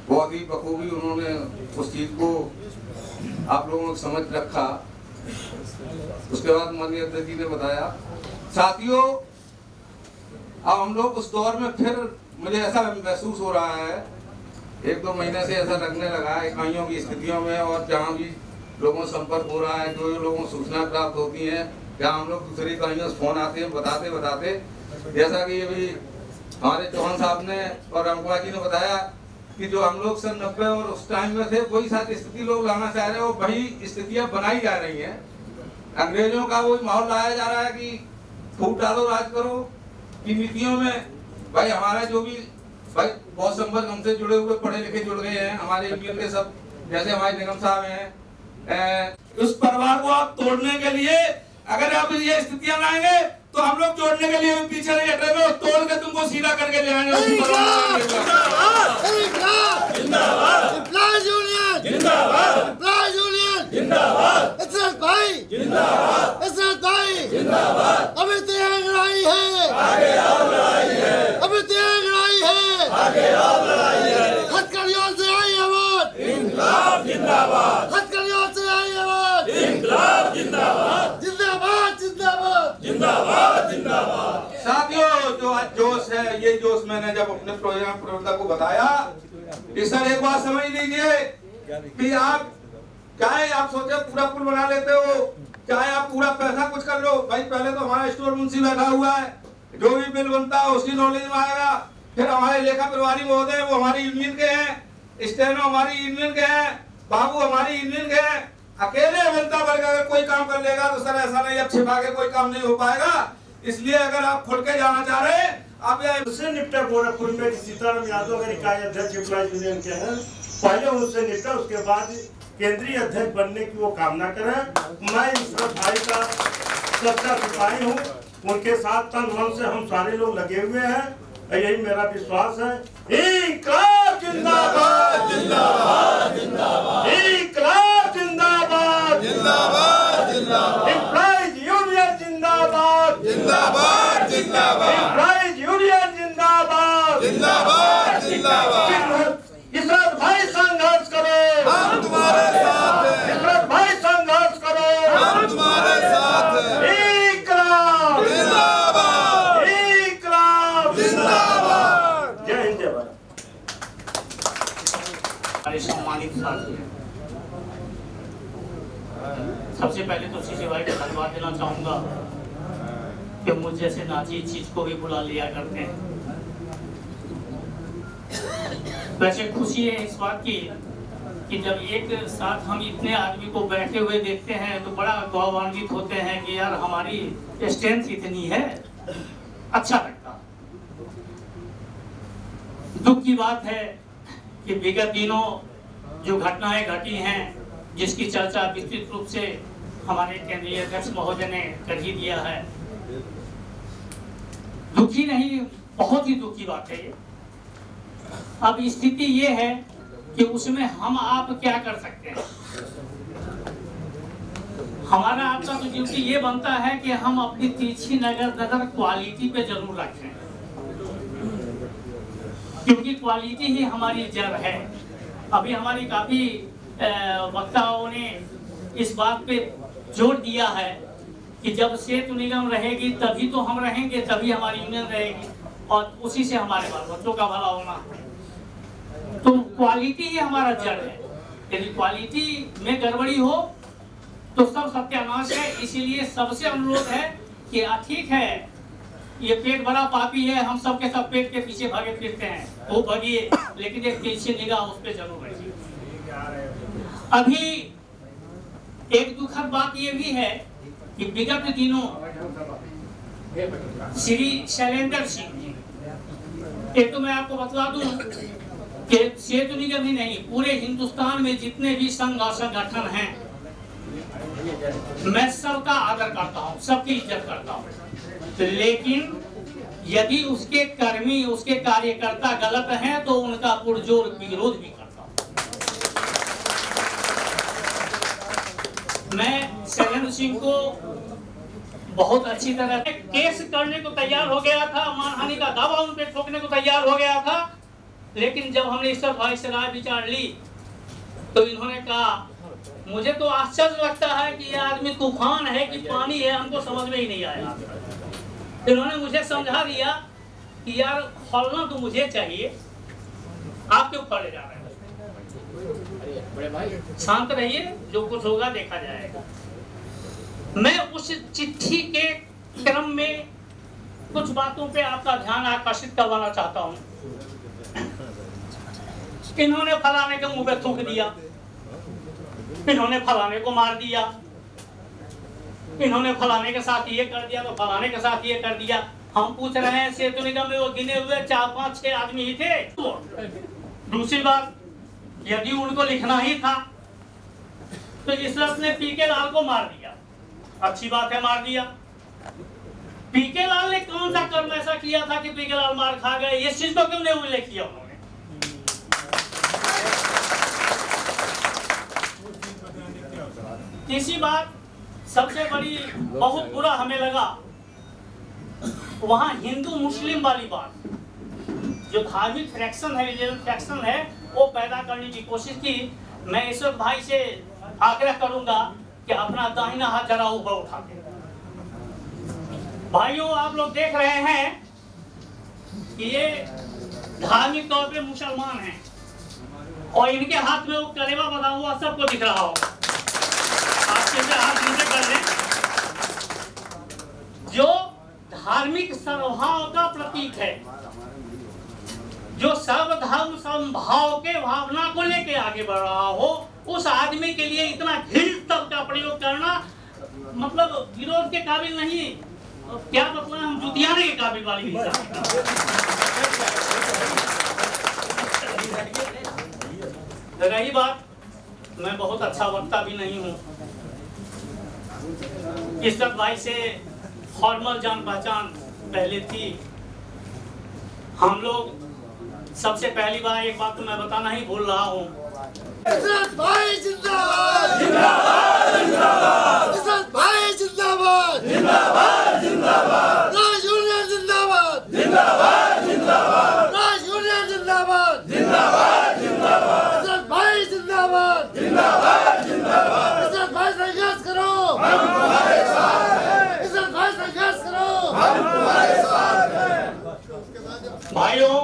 बहुत ही बखूबी उन्होंने उस चीज को आप लोगों को समझ रखा। उसके बाद माननीय अध्यक्ष जी ने बताया। साथियों, अब हम लोग उस दौर में फिर मुझे ऐसा महसूस हो रहा है, 1-2 महीने से ऐसा लगने लगा है इकाइयों की स्थितियों में और जहाँ भी लोगों से संपर्क हो रहा है, जो लोगों को सूचना प्राप्त होती है, जहाँ हम लोग दूसरी इकाइयों से फोन आते हैं बताते, जैसा कि अभी हमारे चौहान साहब ने और रामकुमार जी ने बताया कि जो हम लोग 90 और उस टाइम में थे वही सारी स्थिति लोग लाना चाह रहे हैं और वही स्थितियां बनाई जा रही हैं। अंग्रेजों का वही माहौल लाया जा रहा है कि फूट डालो राज करो की नीतियों में। भाई हमारा जो भी भाई बहुत संपर्क हमसे जुड़े हुए पढ़े लिखे जुड़ गए हैं, हमारे यूनियन के सब, जैसे हमारे निगम साहब हैं, उस परिवार को आप तोड़ने के लिए अगर आप ये स्थितियां लाएंगे तो हम लोग जोड़ने के लिए पीछे नहीं हटेंगे और तोड़ के तुमको सीधा करके ले आएंगे। अभी त्याग लड़ाई है, आगे आओ लड़ाई है, अभी त्याग लड़ाई है, आगे आओ लड़ाई है। हथकड़ियों से आई आवाज, इंकलाब जिंदाबाद, हथकड़ियों से आई आवाज, इंकलाब जिंदाबाद, जिंदाबाद जिंदाबाद जिंदाबाद जिंदाबाद। साथियों, जो आज जोश है, ये जोश मैंने जब अपने प्रोग्राम प्रवर्तक को बताया कि सर एक बात समझ लीजिए कि आप चाहे आप सोचे पूरा पुल बना लेते हो, चाहे आप पूरा पैसा कुछ कर लो, भाई पहले तो हमारा स्टोर मुंशी बैठा हुआ है, जो भी बिल बनता है उसकी नॉलेज में आएगा। फिर हमारे लेखा प्रभारी महोदय वो हमारी यूनियन के हैं, स्टेनो हमारी यूनियन के हैं, बाबू हमारी यूनियन के हैं। अकेले जनता वर्ग अगर कोई काम कर लेगा तो सर ऐसा नहीं, अब छिपा के कोई काम नहीं हो पाएगा। इसलिए अगर आप खुल के जाना चाह रहे हैं, आप उससे निपटा। गोरखपुर में सीताराम यादव अगर इकाई अध्यक्ष एम्प्लॉयज यूनियन के हैं, पहले उनसे निपटा, उसके बाद केंद्रीय अध्यक्ष बनने की वो कामना करें। मैं ईश्वर भाई का सच्चा सिपाही हूँ, उनके साथ तन मन से हम सारे लोग लगे हुए हैं, यही मेरा विश्वास है। इंकलाब जिंदाबाद जिंदाबाद जिंदाबाद, इंकलाब जिंदाबाद जिंदाबाद जिंदाबाद, एम्प्लॉयज यूनियन जिंदाबाद जिंदाबाद जिंदाबाद, एम्प्लॉयज यूनियन जिंदाबाद जिंदाबाद जिंदाबाद। इशरत भाई संघर्ष करो, हम तुम्हारे साथ हैं। इशरत भाई संघर्ष करो, हम तुम्हारे साथ हैं। इंकलाब जिंदाबाद, इंकलाब जिंदाबाद। जय हिंद जय भारत। हमारे सम्मानित साथी, सबसे पहले तो सीसी भाई को धन्यवाद देना चाहूंगा कि मुझ जैसे नाचीज चीज को भी बुला लिया करते हैं। वैसे खुशी है इस बात की कि जब एक साथ हम इतने आदमी को बैठे हुए देखते हैं तो बड़ा गौरवान्वित होते हैं कि यार हमारी स्ट्रेंथ इतनी है, अच्छा लगता। दुख की बात है कि विगत दिनों जो घटनाएं घटी हैं, जिसकी चर्चा विस्तृत रूप से हमारे केंद्रीय अध्यक्ष महोदय ने कर ही दिया है। दुखी नहीं, बहुत ही दुख की बात है ये। अब स्थिति ये है कि उसमें हम आप क्या कर सकते हैं। हमारा आपका तो ड्यूटी ये बनता है कि हम अपनी तिरछी नजर क्वालिटी पे जरूर रखें, क्योंकि क्वालिटी ही हमारी जड़ है। अभी हमारी काफी वक्ताओं ने इस बात पे जोर दिया है कि जब सेतु निगम रहेगी तभी तो हम रहेंगे, तभी हमारी यूनियन रहेगी और उसी से हमारे बाल बच्चों का भला होना। तो क्वालिटी ही हमारा जड़ है। यदि क्वालिटी में गड़बड़ी हो तो सब सत्यानाश है। इसीलिए सबसे अनुरोध है कि ठीक है, ये पेट बड़ा पापी है, हम सब के सब पेट के पीछे भागे फिरते हैं, वो भागिए, लेकिन एक तिरछी निगाह उस पर जरूर रखिए। अभी एक दुखद बात ये भी है कि विगत दिनों श्री शैलेंद्र सिंह जी, एक तो मैं आपको बतला दूं कि सेतु निगम ही नहीं, पूरे हिंदुस्तान में जितने भी संघ और संगठन हैं, मैं सबका आदर करता हूं, सबकी इज्जत करता हूं, लेकिन यदि उसके कर्मी, उसके कार्यकर्ता गलत हैं तो उनका पुरजोर विरोध भी करता हूं। मैं शैलेंद्र सिंह को बहुत अच्छी तरह केस करने को तैयार हो गया था, मानहानि का दावा उन पे ठोकने को तैयार हो गया था, लेकिन जब हमने ईश्वर भाई से राय विचार ली तो इन्होंने कहा, मुझे तो आश्चर्य लगता है कि ये आदमी तूफान है कि पानी है, हमको समझ में ही नहीं आया। इन्होंने मुझे समझा दिया कि यार फलना तो मुझे चाहिए, आप क्यों फले जा रहे हैं, शांत रहिए, जो कुछ होगा देखा जाएगा। मैं उस चिट्ठी के क्रम में कुछ बातों पे आपका ध्यान आकर्षित करवाना चाहता हूँ। इन्होंने फलाने के मुंह पे थूक दिया, इन्होंने फलाने को मार दिया, इन्होंने फलाने के साथ ये कर दिया तो फलाने के साथ ये कर दिया। हम पूछ रहे हैं, सेतु निगम में वो गिने हुए 4, 5, 6 आदमी ही थे। दूसरी बात, यदि उनको लिखना ही था तो इशरत ने पीके लाल को मार दिया, अच्छी बात है, मार दिया। पीके लाल ने कौन सा कर्म ऐसा किया था कि पीके लाल मार खा गए, इस चीज को क्यों नहीं उल्लेख किया उन्होंने। तीसरी बात, सबसे बड़ी बहुत बुरा हमें लगा वहां हिंदू मुस्लिम वाली बात, जो धार्मिक फ्रैक्शन है, रिलीजियस फ्रैक्शन है, वो पैदा करने की कोशिश की। मैं ईश्वर भाई से आग्रह करूंगा कि अपना दाहिना हाथ जरा ऊपर उठा दे। भाइयों, आप लोग देख रहे हैं कि ये धार्मिक तौर पे मुसलमान हैं और इनके हाथ में वो कलेमा बना हुआ सबको दिख रहा होगा, आपके हाथ नीचे कर लें, जो धार्मिक सद्भाव का प्रतीक है, जो सर्वधर्म समभाव के भावना को लेके आगे बढ़ रहा हो, उस आदमी के लिए इतना घृणित शब्द का प्रयोग करना मतलब विरोध के काबिल नहीं, क्या मतलब हम जुतियाने के काबिल वाली रही बात। मैं बहुत अच्छा वक्ता भी नहीं हूँ, इशरत भाई से फॉर्मल जान पहचान पहले थी। हम लोग सबसे पहली बार एक बात तो मैं बताना ही भूल रहा हूँ, इशरत भाई जिंदाबाद, जिंदाबाद, जिंदाबाद, इशरत भाई जिंदाबाद, जिंदाबाद, जिंदाबाद, राज यूनियन जिंदाबाद, जिंदाबाद, जिंदाबाद, राज यूनियन जिंदाबाद, जिंदाबाद, जिंदाबाद, इशरत भाई जिंदाबाद, जिंदाबाद, जिंदाबाद, इशरत भाई संघर्ष करो, हम तुम्हारे साथ हैं, इशरत भाई संघर्ष करो, हम तुम्हारे साथ हैं। भाइयों,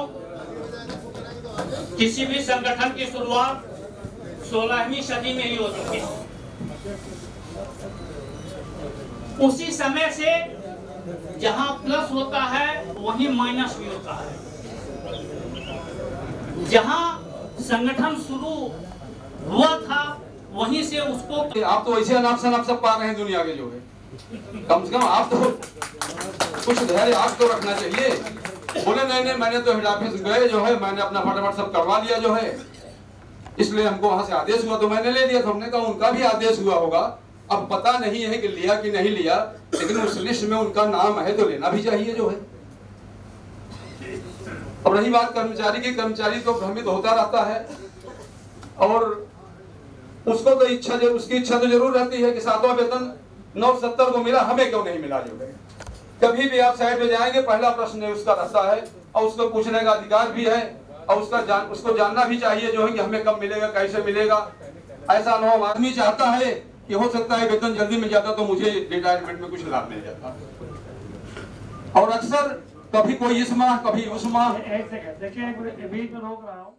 किसी भी संगठन की शुरुआत 16वीं सदी में ही हो चुकी है। उसी समय से जहां प्लस होता है वहीं माइनस भी होता है। जहां संगठन शुरू हुआ था वहीं से उसको, आप तो ऐसे अनाप शनाप सब पा रहे हैं दुनिया के, जो है कम से कम आप तो कुछ धैर्य आप तो रखना चाहिए। बोले नहीं मैंने तो हेड ऑफिस गए जो है, मैंने अपना फटाफट सब करवा लिया जो है, इसलिए हमको वहां से आदेश हुआ तो मैंने ले लिया। तो हमने कहा उनका भी आदेश हुआ होगा, अब पता नहीं है कि लिया कि नहीं लिया, लेकिन उस लिस्ट में उनका नाम है तो लेना भी चाहिए जो है। अब रही बात कर्मचारी की, कर्मचारी तो भ्रमित होता रहता है और उसको तो इच्छा उसकी इच्छा तो जरूर रहती है कि 7वां वेतन 970 को मिला, हमें क्यों नहीं मिला। जो है कभी भी आप साइड पे जाएंगे पहला प्रश्न उसका रहता है और उसको पूछने का अधिकार भी है और उसको जानना भी चाहिए जो है कि हमें कब मिलेगा, कैसे मिलेगा। ऐसा न हो आदमी चाहता है कि हो सकता है वेतन जल्दी मिल जाता तो मुझे रिटायरमेंट में कुछ लाभ मिल जाता। और अक्सर कभी कोई इस माह कभी उस माह। एक सेकंड देखिए, बीच में रोक रहा हूँ।